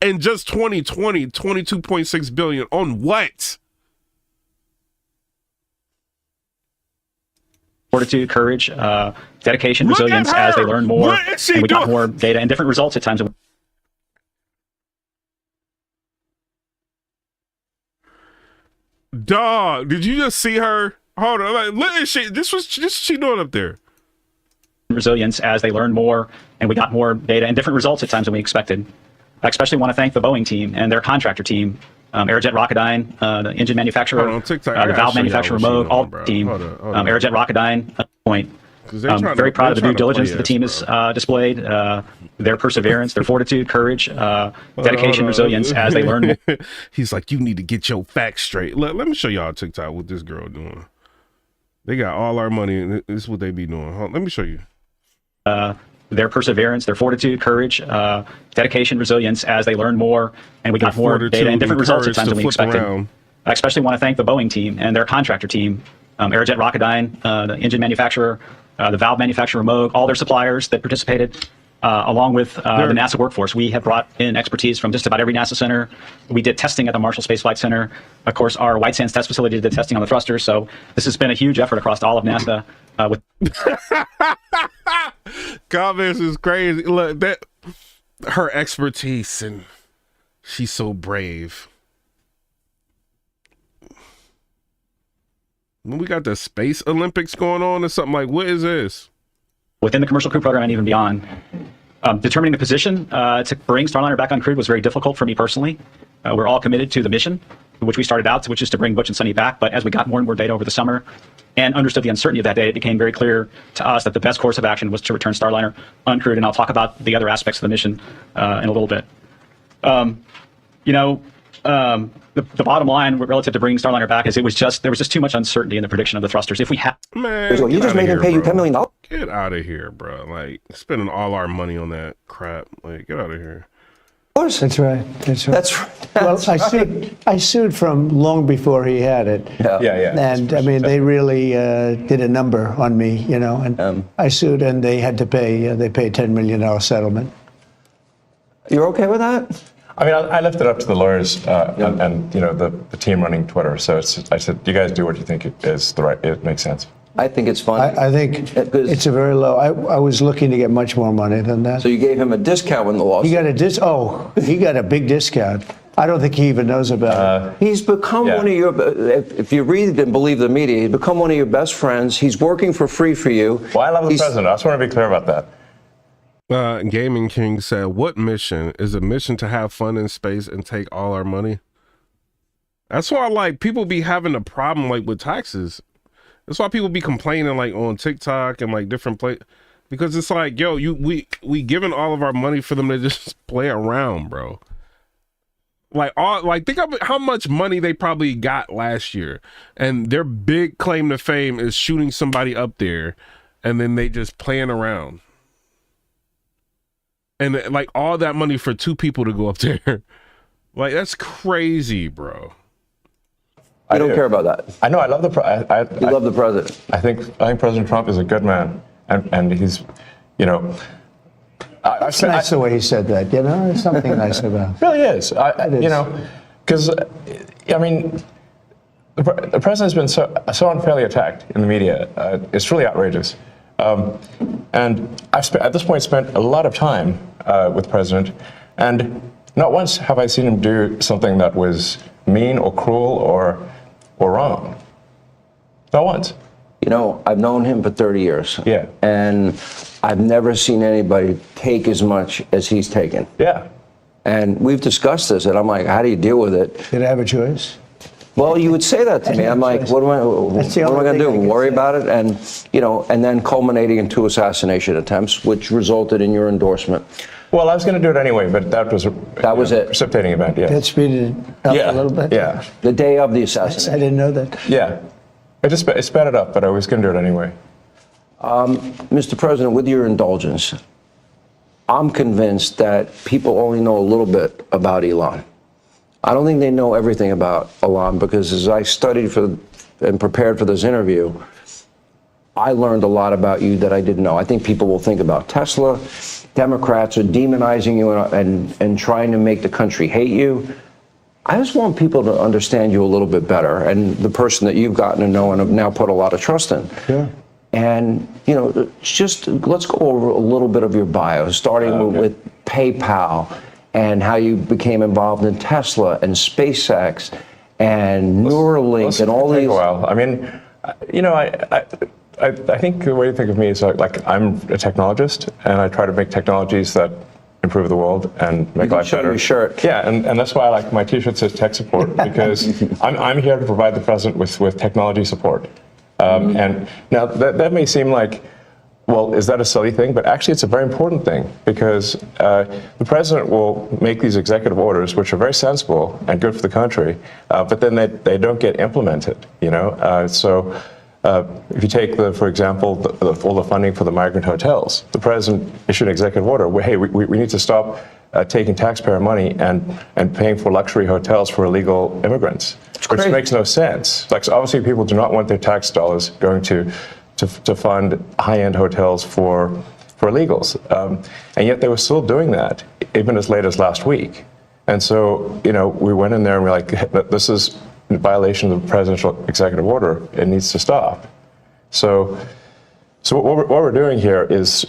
And just 2020, 22.6 billion on what? Fortitude, courage, dedication, resilience as they learn more. And we got more data and different results at times. Dog, did you just see her? Hold on, like, look at she doing up there? Resilience as they learn more, and we got more data and different results at times than we expected. I especially want to thank the Boeing team and their contractor team, Aerojet Rocketdyne, the engine manufacturer, the valve manufacturer, Moog, all the team, Aerojet Rocketdyne, point. I'm very proud of the due diligence that the team has displayed, their perseverance, their fortitude, courage, dedication, resilience as they learn. He's like, you need to get your facts straight. Let me show y'all TikTok what this girl doing. They got all our money, and this is what they be doing. Let me show you. Their perseverance, their fortitude, courage, dedication, resilience as they learn more, and we got more data and different results at times than we expected. I especially want to thank the Boeing team and their contractor team, Aerojet Rocketdyne, the engine manufacturer, the valve manufacturer, Moog, all their suppliers that participated, along with the NASA workforce. We have brought in expertise from just about every NASA center. We did testing at the Marshall Space Flight Center. Of course, our White Sands test facility did testing on the thrusters. So this has been a huge effort across all of NASA. With Comments is crazy. Look, that her expertise, and she's so brave. We got the Space Olympics going on or something. Like, what is this? Within the commercial crew program and even beyond. Determining the position to bring Starliner back on crewed was very difficult for me personally. We're all committed to the mission, which we started out to, which is to bring Butch and Sunny back. But as we got more and more data over the summer and understood the uncertainty of that data, it became very clear to us that the best course of action was to return Starliner uncrewed. And I'll talk about the other aspects of the mission in a little bit. The bottom line relative to bringing Starliner back is there was just too much uncertainty in the prediction of the thrusters. If we had, man, so you just made him pay you $10 million. Get out of here, bro! Like, spending all our money on that crap. Like, get out of here. That's right. That's right. Well, I sued from long before he had it. Yeah. And I mean, they really did a number on me, you know. And I sued, and they had to pay. They paid $10 million settlement. You're okay with that? I mean, I left it up to the lawyers and you know the team running Twitter. So I said, you guys do what you think it makes sense. I think it's fun. I think it's a very low. I was looking to get much more money than that. So you gave him a discount when the lawsuit. He got a big discount. I don't think he even knows about it. He's become one of your, if you read and believe the media, he's become one of your best friends. He's working for free for you. Well, I love the president. I just want to be clear about that. Gaming King said, "What mission is a mission to have fun in space and take all our money?" That's why like people be having a problem like with taxes. That's why people be complaining like on TikTok and like different because it's like, yo, we giving all of our money for them to just play around, bro. Think of how much money they probably got last year, and their big claim to fame is shooting somebody up there, and then they just playing around. And like all that money for 2 people to go up there. Like that's crazy, bro. I don't care about that. I know. I love You love the president. I think President Trump is a good man, and he's, you know. It's nice the way he said that. You know, there's something nice about it. Really is. You know, because I mean, the president's been so unfairly attacked in the media. It's really outrageous. And I've at this point spent a lot of time with the president, and not once have I seen him do something that was mean or cruel or wrong. Not once. You know, I've known him for 30 years. Yeah. And I've never seen anybody take as much as he's taken. Yeah. And we've discussed this, and I'm like, how do you deal with it? Did I have a choice? Well, you would say that to me. I'm like, what am I going to do? Worry about it? And, you know, and then culminating in 2 assassination attempts, which resulted in your endorsement. Well, I was going to do it anyway, but that was it. Precipitating event. Yeah. That speeded it up a little bit? Yeah. The day of the assassination. I didn't know that. Yeah. It sped it up, but I was going to do it anyway. Mr. President, with your indulgence, I'm convinced that people only know a little bit about Elon. I don't think they know everything about Elon, because as I studied and prepared for this interview, I learned a lot about you that I didn't know. I think people will think about Tesla. Democrats are demonizing you and trying to make the country hate you. I just want people to understand you a little bit better, and the person that you've gotten to know and have now put a lot of trust in. Yeah. And, you know, just let's go over a little bit of your bio, starting with PayPal and how you became involved in Tesla and SpaceX and Neuralink and all these. Well, I mean, you know, I think the way to think of me is like I'm a technologist, and I try to make technologies that improve the world and make life better. Your shirt. Yeah, and that's why like my T-shirt says tech support, because I'm here to provide the president with technology support. And now that may seem like, well, is that a silly thing? But actually, it's a very important thing, because the president will make these executive orders, which are very sensible and good for the country, but then they don't get implemented. You know, so. If you take, for example, all the funding for the migrant hotels, the president issued an executive order where, hey, we need to stop taking taxpayer money and paying for luxury hotels for illegal immigrants, which makes no sense. Like, so obviously, people do not want their tax dollars going to fund high-end hotels for illegals, and yet they were still doing that even as late as last week. And so, you know, we went in there and we're like, this is in violation of the presidential executive order. It needs to stop. So what we're doing here is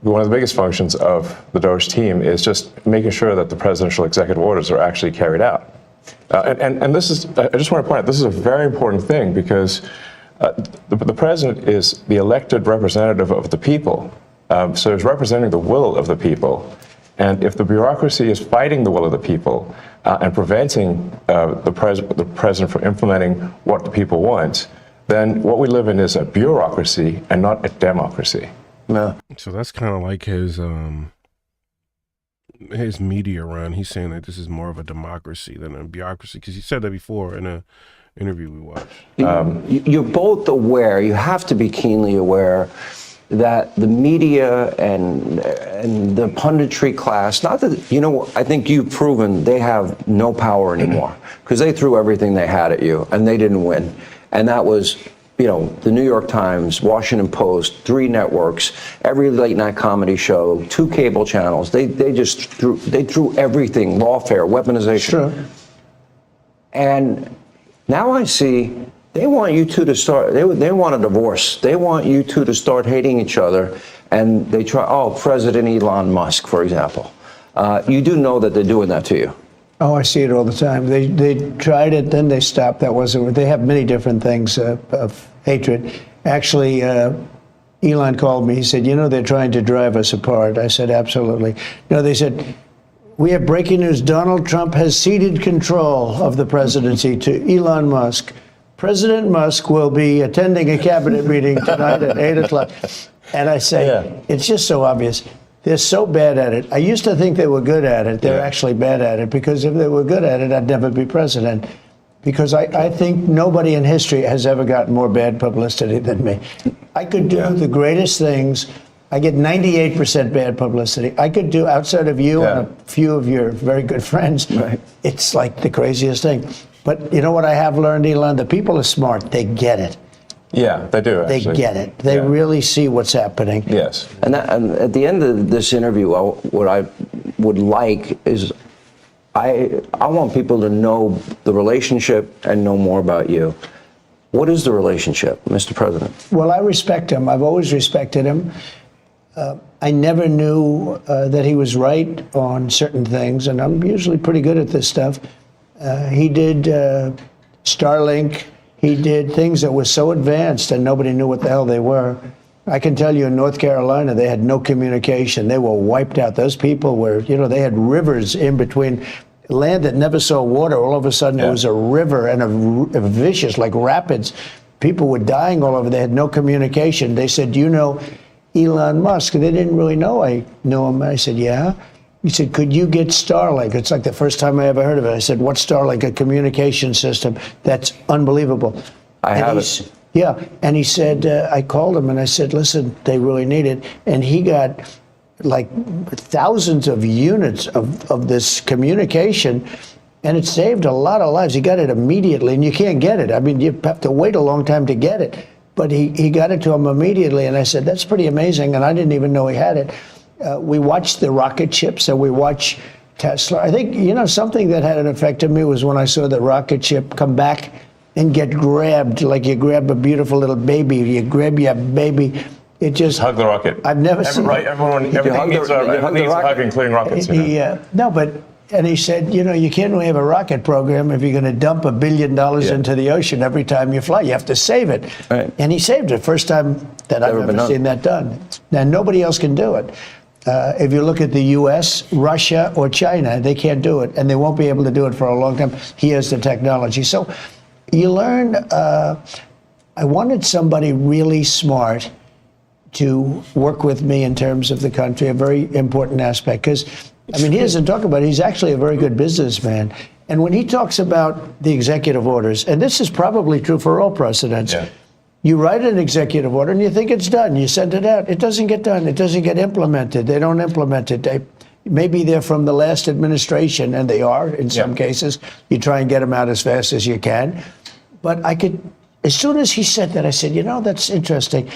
one of the biggest functions of the Doge team is just making sure that the presidential executive orders are actually carried out. And this is, I just want to point out, this is a very important thing, because the president is the elected representative of the people. So he's representing the will of the people. And if the bureaucracy is fighting the will of the people and preventing the president from implementing what the people want, then what we live in is a bureaucracy and not a democracy. No. So that's kind of like his media run. He's saying that this is more of a democracy than a bureaucracy, because he said that before in an interview we watched. You're both aware, you have to be keenly aware, that the media and the punditry class, not that, you know, I think you've proven they have no power anymore, because they threw everything they had at you and they didn't win. And that was, you know, the New York Times, Washington Post, 3 networks, every late night comedy show, 2 cable channels. They just threw everything, lawfare, weaponization. Sure. And now I see they want you two to start, they want a divorce. They want you two to start hating each other. And they try, President Elon Musk, for example. You do know that they're doing that to you. Oh, I see it all the time. They tried it, then they stopped. That wasn't. They have many different things of hatred. Actually, Elon called me. He said, you know, they're trying to drive us apart. I said, absolutely. No, they said, we have breaking news. Donald Trump has ceded control of the presidency to Elon Musk. President Musk will be attending a cabinet meeting tonight at 8 o'clock. And I say, it's just so obvious. They're so bad at it. I used to think they were good at it. They're actually bad at it, because if they were good at it, I'd never be president. Because I think nobody in history has ever gotten more bad publicity than me. I could do the greatest things. I get 98% bad publicity. I could do, outside of you and a few of your very good friends, it's like the craziest thing. But you know what I have learned, Elon? The people are smart. They get it. Yeah, they do, actually. They get it. They really see what's happening. Yes. And at the end of this interview, what I would like is I want people to know the relationship and know more about you. What is the relationship, Mr. President? Well, I respect him. I've always respected him. I never knew that he was right on certain things, and I'm usually pretty good at this stuff. He did Starlink. He did things that were so advanced and nobody knew what the hell they were. I can tell you in North Carolina, they had no communication. They were wiped out. Those people were, you know, they had rivers in between. Land that never saw water, all of a sudden it was a river and a vicious, like rapids. People were dying all over. They had no communication. They said, do you know Elon Musk? They didn't really know I knew him. I said, yeah. He said, could you get Starlink? It's like the first time I ever heard of it. I said, what's Starlink? A communication system. That's unbelievable. I have it. Yeah. And he said, I called him and I said, listen, they really need it. And he got like thousands of units of this communication, and it saved a lot of lives. He got it immediately, and you can't get it. I mean, you have to wait a long time to get it. But he got it to him immediately, and I said, that's pretty amazing, and I didn't even know he had it. We watched the rocket ships, and we watch Tesla. I think, you know, something that had an effect on me was when I saw the rocket ship come back and get grabbed, like you grab a beautiful little baby. You grab your baby. It just hug the rocket. I've never seen. Right, everything needs a hug, including rockets. No, but and he said, you know, you can't really have a rocket program if you're going to dump $1 billion into the ocean every time you fly. You have to save it. Right. And he saved it. First time that I've ever seen that done. Now nobody else can do it. If you look at the U.S., Russia, or China, they can't do it, and they won't be able to do it for a long time. He has the technology. So you learn. I wanted somebody really smart to work with me in terms of the country, a very important aspect. Because, I mean, he doesn't talk about it. He's actually a very good businessman. And when he talks about the executive orders, and this is probably true for all presidents, you write an executive order and you think it's done. You send it out. It doesn't get done. It doesn't get implemented. They don't implement it. Maybe they're from the last administration, and they are in some cases. You try and get them out as fast as you can. But I could, as soon as he said that, I said, you know, that's interesting.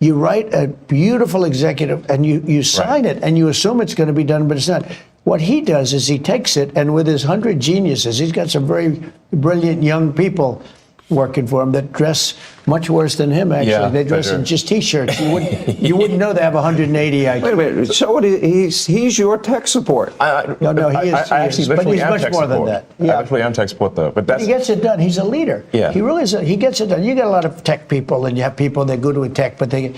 You write a beautiful executive and you sign it and you assume it's going to be done, but it's not. What he does is he takes it, and with his 100 geniuses, he's got some very brilliant young people working for him that dress much worse than him, actually. Yeah, they dress in just T-shirts. You wouldn't know they have 180 IQ. Wait a minute. So he's your tech support. No, he is. But he's much more than that. I actually am tech support, though. But he gets it done. He's a leader. Yeah. He really is. He gets it done. You got a lot of tech people, and you have people that are good with tech, but he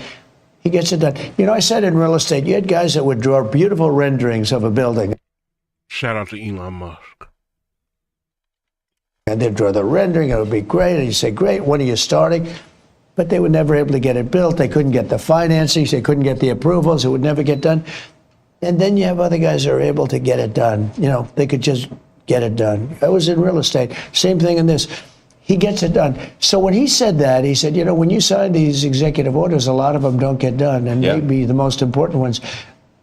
gets it done. You know, I said in real estate, you had guys that would draw beautiful renderings of a building. Shout out to Elon Musk. And they'd draw the rendering, it would be great. And you say, great, when are you starting? But they were never able to get it built. They couldn't get the financing. They couldn't get the approvals. It would never get done. And then you have other guys that are able to get it done. You know, they could just get it done. I was in real estate. Same thing in this. He gets it done. So when he said that, he said, you know, when you sign these executive orders, a lot of them don't get done, and maybe the most important ones.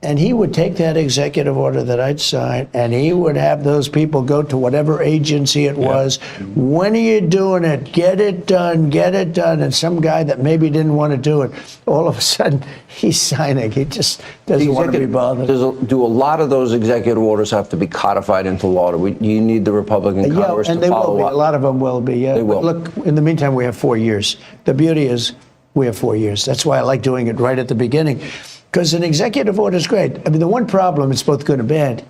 And he would take that executive order that I'd sign, and he would have those people go to whatever agency it was. When are you doing it? Get it done, get it done. And some guy that maybe didn't want to do it, all of a sudden, he's signing. He just doesn't want to be bothered. Do a lot of those executive orders have to be codified into law? Do you need the Republican Congress to follow up? And they will be. A lot of them will be, They will. But look, in the meantime, we have 4 years. The beauty is we have 4 years. That's why I like doing it right at the beginning. Because an executive order is great. I mean, the one problem, it's both good and bad.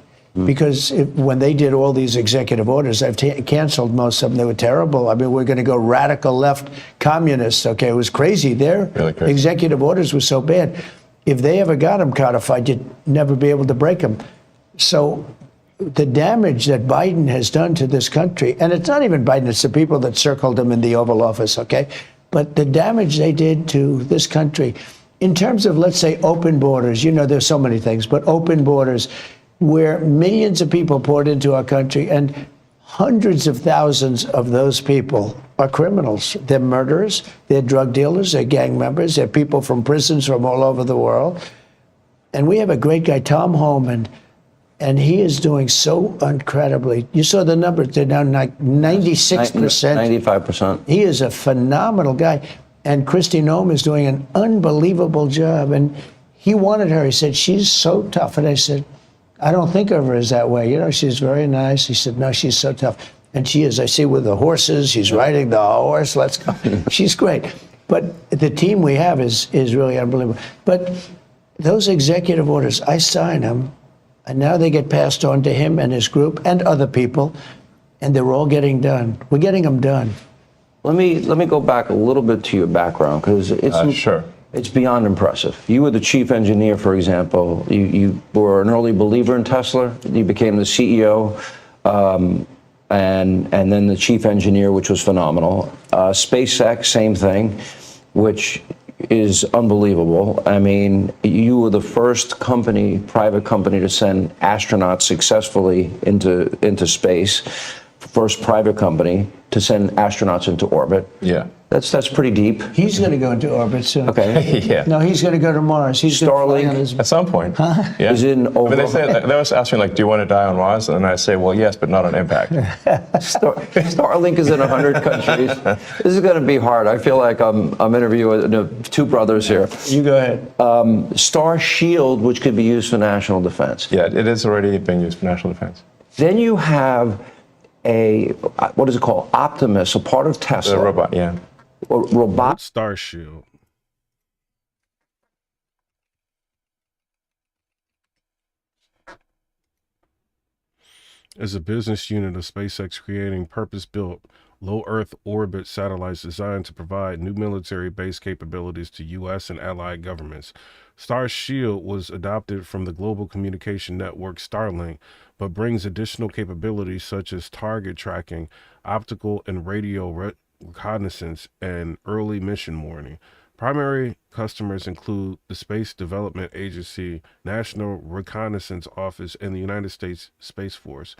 Because when they did all these executive orders, I've canceled most of them. They were terrible. I mean, we're going to go radical left communists. Okay, it was crazy. Their Really crazy. executive orders were so bad. If they ever got them codified, you'd never be able to break them. So the damage that Biden has done to this country, and it's not even Biden, it's the people that circled him in the Oval Office, okay? But the damage they did to this country, in terms of, let's say, open borders, you know, there's so many things, but open borders where millions of people poured into our country, and hundreds of thousands of those people are criminals. They're murderers, they're drug dealers, they're gang members, they're people from prisons from all over the world. And we have a great guy, Tom Homan, and he is doing so incredibly. You saw the numbers, they're down like 96%. 95%. He is a phenomenal guy. And Kristi Noem is doing an unbelievable job. And he wanted her. He said, she's so tough. And I said, I don't think of her as that way. You know, she's very nice. He said, no, she's so tough. And she is. I see with the horses, she's riding the horse. Let's go. She's great. But the team we have is really unbelievable. But those executive orders, I sign them, and now they get passed on to him and his group and other people, and they're all getting done. We're getting them done. Let me go back a little bit to your background, because it's beyond impressive. You were the chief engineer, for example. You were an early believer in Tesla. You became the CEO, and then the chief engineer, which was phenomenal. SpaceX, same thing, which is unbelievable. I mean, you were the first private company to send astronauts successfully into space. First private company to send astronauts into orbit. Yeah. That's pretty deep. He's going to go into orbit soon. Okay. Yeah. No, he's going to go to Mars. He's Starlink. At some point. Huh? Yeah. Is in over. I mean, they was asking me, like, do you want to die on Mars? And I say, well, yes, but not on impact. Starlink is in 100 countries. This is going to be hard. I feel like I'm interviewing two brothers here. You go ahead. Star Shield, which could be used for national defense. Yeah, it is already being used for national defense. Then you have what is it called? Optimus, a part of Tesla. The robot, yeah. Robot Star Shield. Is a business unit of SpaceX creating purpose-built low Earth orbit satellites designed to provide new military base capabilities to U.S. and allied governments. Star Shield was adopted from the global communication network Starlink, but brings additional capabilities such as target tracking, optical and radio reconnaissance, and early mission warning. Primary customers include the Space Development Agency, National Reconnaissance Office, and the United States Space Force.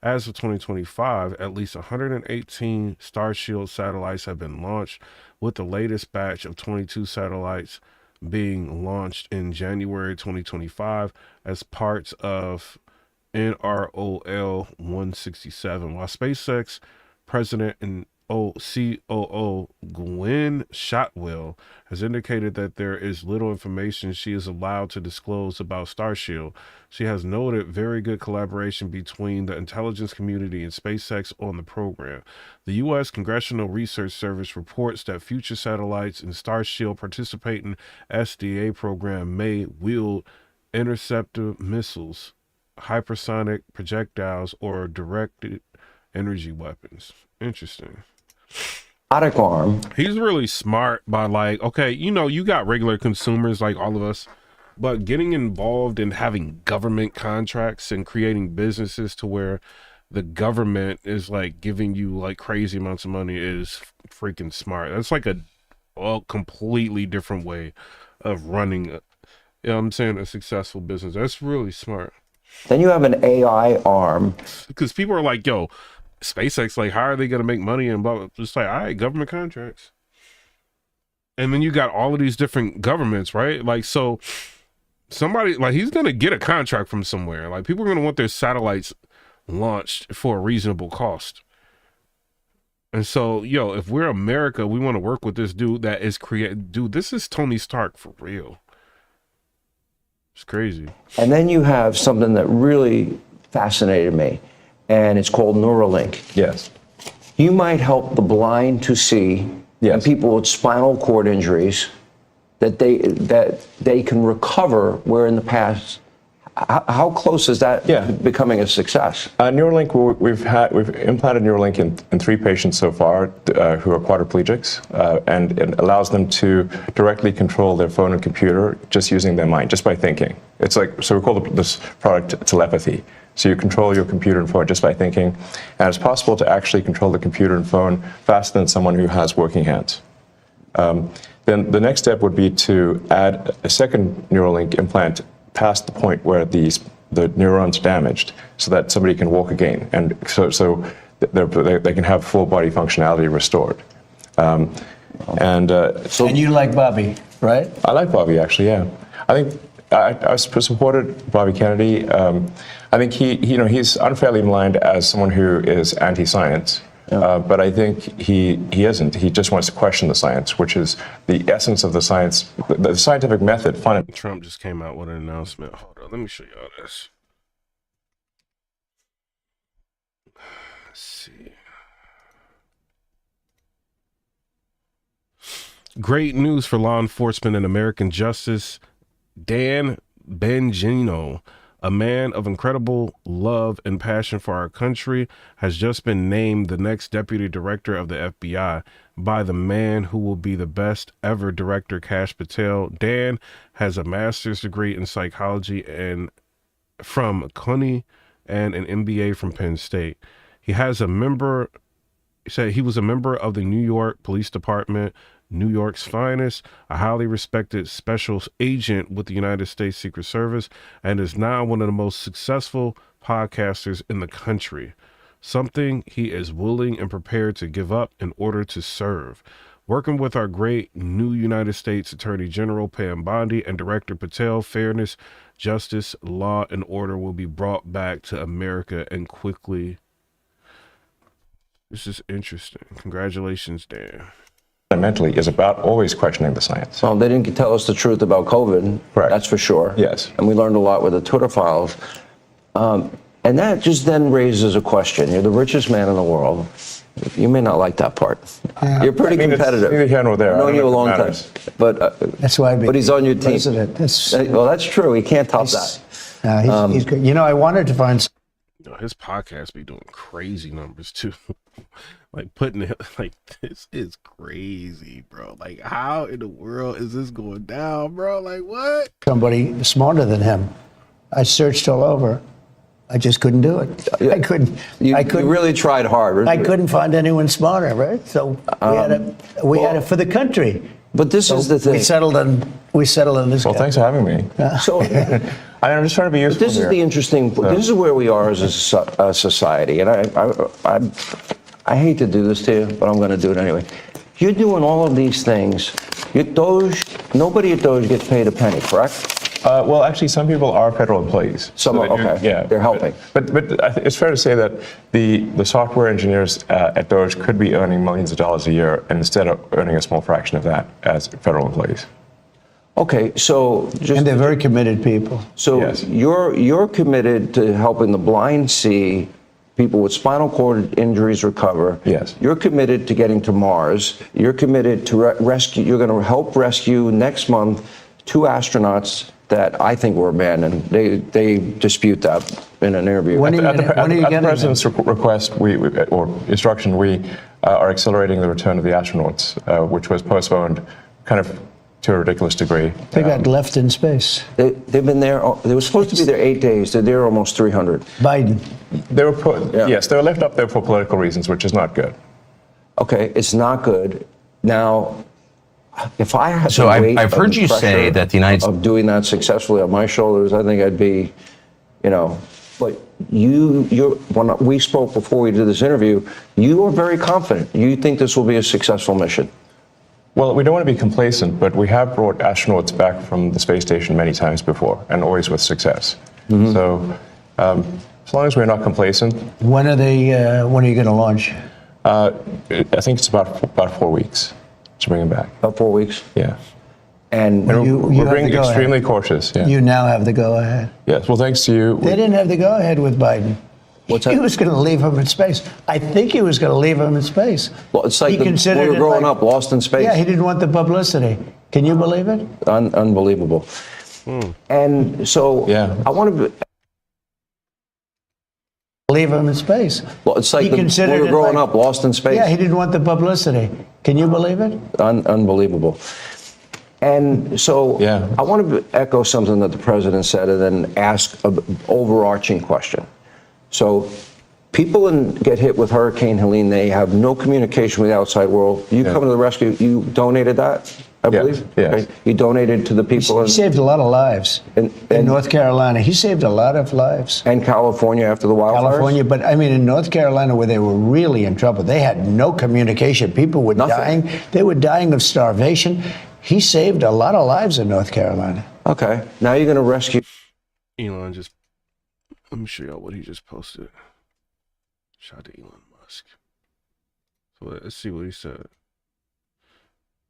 As of 2025, at least 118 Starshield satellites have been launched, with the latest batch of 22 satellites being launched in January 2025 as parts of NROL 167, while SpaceX President and COO Gwen Shotwell has indicated that there is little information she is allowed to disclose about Starshield. She has noted very good collaboration between the intelligence community and SpaceX on the program. The U.S. Congressional Research Service reports that future satellites in Starshield participating SDA program may wield interceptor missiles, hypersonic projectiles, or directed energy weapons. Interesting. Robotic arm. He's really smart by, like, okay, you know, you got regular consumers like all of us, but getting involved in having government contracts and creating businesses to where the government is like giving you like crazy amounts of money is freaking smart. That's like a completely different way of running, you know what I'm saying, a successful business. That's really smart. Then you have an AI arm. Because people are like, yo, SpaceX, like, how are they going to make money and blah, blah. Just like, all right, government contracts. And then you got all of these different governments, right? Like, so somebody, like, he's going to get a contract from somewhere. Like, people are going to want their satellites launched for a reasonable cost. And so, yo, if we're America, we want to work with this dude that is dude, this is Tony Stark for real. It's crazy. And then you have something that really fascinated me, and it's called Neuralink. Yes. You might help the blind to see, and people with spinal cord injuries, that they can recover, where in the past How close is that becoming a success? Neuralink, we've implanted Neuralink in 3 patients so far who are quadriplegics, and it allows them to directly control their phone and computer just using their mind, just by thinking. It's like, so we call this product telepathy. So you control your computer and phone just by thinking, and it's possible to actually control the computer and phone faster than someone who has working hands. Then the next step would be to add a second Neuralink implant past the point where the neurons are damaged, so that somebody can walk again, and so they can have full body functionality restored. And you like Bobby, right? I like Bobby, actually. Yeah, I think I supported Bobby Kennedy. I think he's unfairly maligned as someone who is anti-science. But I think he isn't. He just wants to question the science, which is the essence of the science, the scientific method. Trump just came out with an announcement. Hold on, let me show y'all this. Let's see. Great news for law enforcement and American justice. Dan Bongino, a man of incredible love and passion for our country, has just been named the next deputy director of the FBI by the man who will be the best ever director, Kash Patel. Dan has a master's degree in psychology and from CUNY and an MBA from Penn State. He was a member of the New York Police Department, New York's finest, a highly respected special agent with the United States Secret Service, and is now one of the most successful podcasters in the country, something he is willing and prepared to give up in order to serve. Working with our great new United States Attorney General Pam Bondi and Director Patel, fairness, justice, law, and order will be brought back to America, and quickly. This is interesting. Congratulations, Dan. Fundamentally is about always questioning the science. Well, they didn't tell us the truth about COVID. Correct. That's for sure. Yes. And we learned a lot with the Twitter files. And that just then raises a question. You're the richest man in the world. You may not like that part. You're pretty competitive. Neither here nor there. I've known you a long time. But That's why. But he's on your team. President. Well, that's true. He can't top that. He's good. You know, I wanted to find. His podcast be doing crazy numbers too. Like putting it like, this is crazy, bro. Like, how in the world is this going down, bro? Like, what? Somebody smarter than him. I searched all over. I just couldn't do it. I couldn't. You really tried hard. I couldn't find anyone smarter, right? So we had it for the country. But this is the thing. We settled on this. Well, guy. thanks for having me. So I'm just trying to be useful. But this is the interesting. This is where we are as a society, and I hate to do this to you, but I'm going to do it anyway. You're doing all of these things. Nobody at Doge gets paid a penny, correct? Well, actually, some people are federal employees. Some are, okay. Yeah, they're helping. But it's fair to say that the software engineers at Doge could be earning millions of dollars a year, and instead of earning a small fraction of that as federal employees. Okay, so and they're very committed people. So yes. You're committed to helping the blind see, people with spinal cord injuries recover. Yes. You're committed to getting to Mars. You're committed to rescue. You're going to help rescue next month 2 astronauts that I think were abandoned. They dispute that in an interview. At the president's request, or instruction, we are accelerating the return of the astronauts, which was postponed, kind of to a ridiculous degree. They got left in space. They've been there. They were supposed to be there 8 days. They're there almost 300. Biden. They were yes, they were left up there for political reasons, which is not good. Okay, it's not good. Now, if I had so I've heard you say that the United States of doing that successfully on my shoulders, I think I'd be, But when we spoke before we did this interview, you are very confident. You think this will be a successful mission. Well, we don't want to be complacent, but we have brought astronauts back from the space station many times before, and always with success. Mm-hmm. So, as long as we're not complacent. When are you going to launch? I think it's about 4 weeks to bring them back. About 4 weeks? Yeah. And we're being extremely cautious. Yeah. You now have the go-ahead. Yes. Well, thanks to you. They didn't have the go-ahead with Biden. What's that? He was going to leave him in space. I think he was going to leave him in space. Well, it's like we were growing up, lost in space. Yeah, he didn't want the publicity. Can you believe it? Unbelievable. And so I want to leave him in space. Well, it's like He we considered were it growing like- up, lost in space. Yeah, he didn't want the publicity. Can you believe it? Unbelievable. And so I want to echo something that the president said and then ask an overarching question. So people get hit with Hurricane Helene, they have no communication with the outside world. You come to the rescue, you donated that, I believe? Yes. Okay. You donated to the people He saved a lot of lives in North Carolina. He saved a lot of lives. And California after the wildfires? California, but I mean, in North Carolina, where they were really in trouble, they had no communication. People were dying. They were dying of starvation. He saved a lot of lives in North Carolina. Okay. Now you're going to rescue. Elon just, let me show y'all what he just posted. Shout out to Elon Musk. So let's see what he said.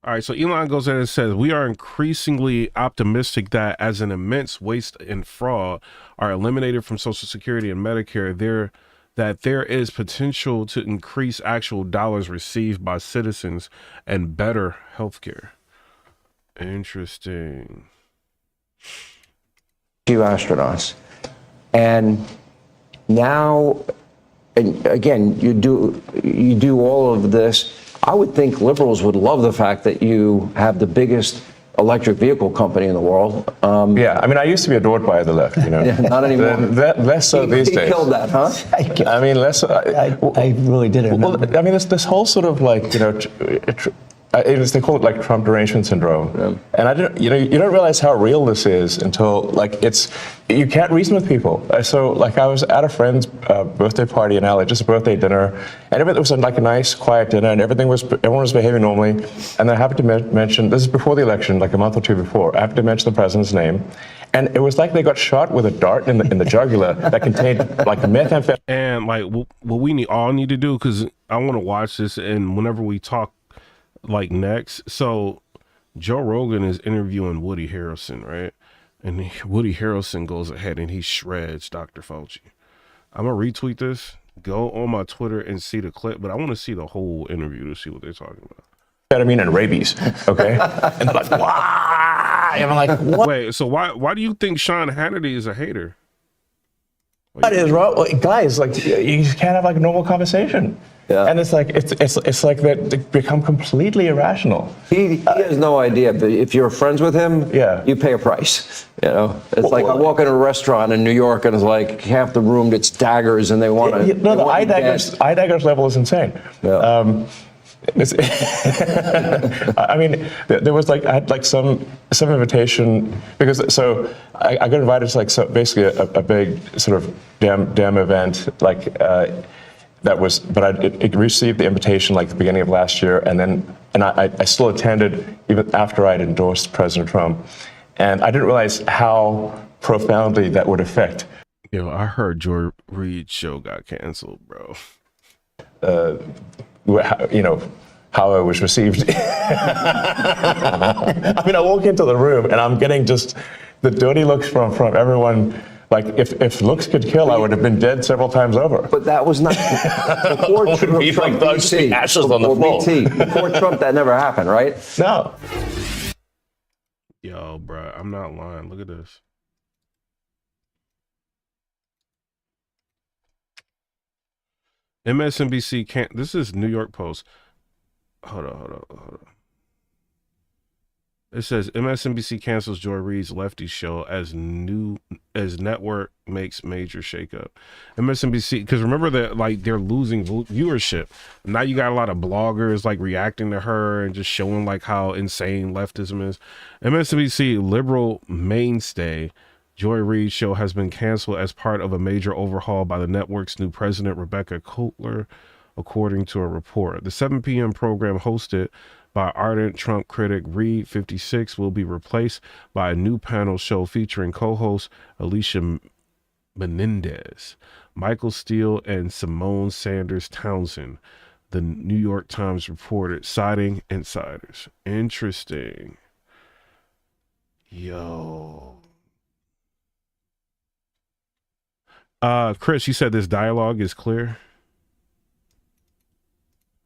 All right, so Elon goes in and says, we are increasingly optimistic that as an immense waste and fraud are eliminated from Social Security and Medicare, there is potential to increase actual dollars received by citizens and better health care. Interesting. Few astronauts. And now, and again, you do all of this. I would think liberals would love the fact that you have the biggest electric vehicle company in the world. Yeah, I mean, I used to be adored by the left, you know. Yeah, not anymore. Less so these days. He killed that, huh? I mean, less. I really didn't. Well, I mean, this whole sort of like, you know, they call it like Trump derangement syndrome, and I didn't, you know, you don't realize how real this is until like you can't reason with people. So like I was at a friend's birthday party in LA, just a birthday dinner, and it was like a nice, quiet dinner, and everyone was behaving normally. And I happened to mention, this is before the election, like a month or two before, I happened to mention the president's name, and it was like they got shot with a dart in the jugular that contained like methamphetamine. And like what we all need to do, because I want to watch this, and whenever we talk like next, so Joe Rogan is interviewing Woody Harrelson, right? And Woody Harrelson goes ahead and he shreds Dr. Fauci. I'm gonna retweet this, go on my Twitter and see the clip, but I want to see the whole interview to see what they're talking about. Ketamine and rabies, okay? And they're like, why? And I'm like, what? Wait, so why do you think Sean Hannity is a hater? What is wrong, guys? Like, you just can't have like a normal conversation. Yeah. And it's like it's like they become completely irrational. He has no idea, but if you're friends with him, you pay a price. You know, it's like I walk in a restaurant in New York and it's like half the room it's daggers and they want to. No, the eye daggers level is insane. Yeah. I mean, there was like I had like some invitation because I got invited to like basically a big sort of damn event like. That was, but it received the invitation like the beginning of last year, and I still attended even after I'd endorsed President Trump, and I didn't realize how profoundly that would affect. Yo, I heard Joy Reid's show got canceled, bro. You know how I was received. I mean, I walk into the room and I'm getting just the dirty looks from everyone. Like, if looks could kill, I would have been dead several times over. But that was not before Trump. Like BT, ashes on the floor. Before Trump, that never happened, right? No. Yo, bro, I'm not lying. Look at this. MSNBC can't. This is New York Post. Hold on. It says MSNBC cancels Joy Reid's Lefty show as network makes major shakeup. MSNBC, because remember that like they're losing viewership. Now you got a lot of bloggers like reacting to her and just showing like how insane leftism is. MSNBC liberal mainstay Joy Reid's show has been canceled as part of a major overhaul by the network's new president, Rebecca Kotler, according to a report. The 7 p.m. program hosted by ardent Trump critic Reid 56 will be replaced by a new panel show featuring co-hosts Alicia Menendez, Michael Steele, and Simone Sanders Townsend, the New York Times reported, citing insiders. Interesting. Yo. Chris, you said this dialogue is clear?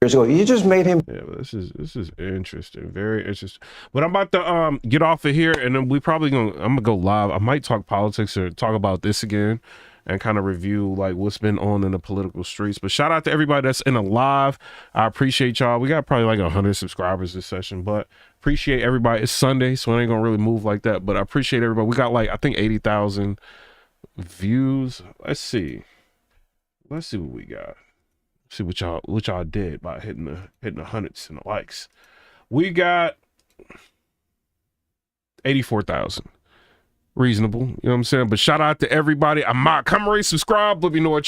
years ago. You just made him. Yeah, but this is interesting, very interesting. But I'm about to get off of here, and then I'm gonna go live. I might talk politics or talk about this again, and kind of review like what's been on in the political streets. But shout out to everybody that's in a live. I appreciate y'all. We got probably like 100 subscribers this session, but appreciate everybody. It's Sunday, so it ain't gonna really move like that. But I appreciate everybody. We got like I think 80,000 views. Let's see what we got. See what y'all did by hitting the hundreds and the likes. We got 84,000. Reasonable, you know what I'm saying? But shout out to everybody. I'm Mark Comrie. Subscribe. Let me know what y'all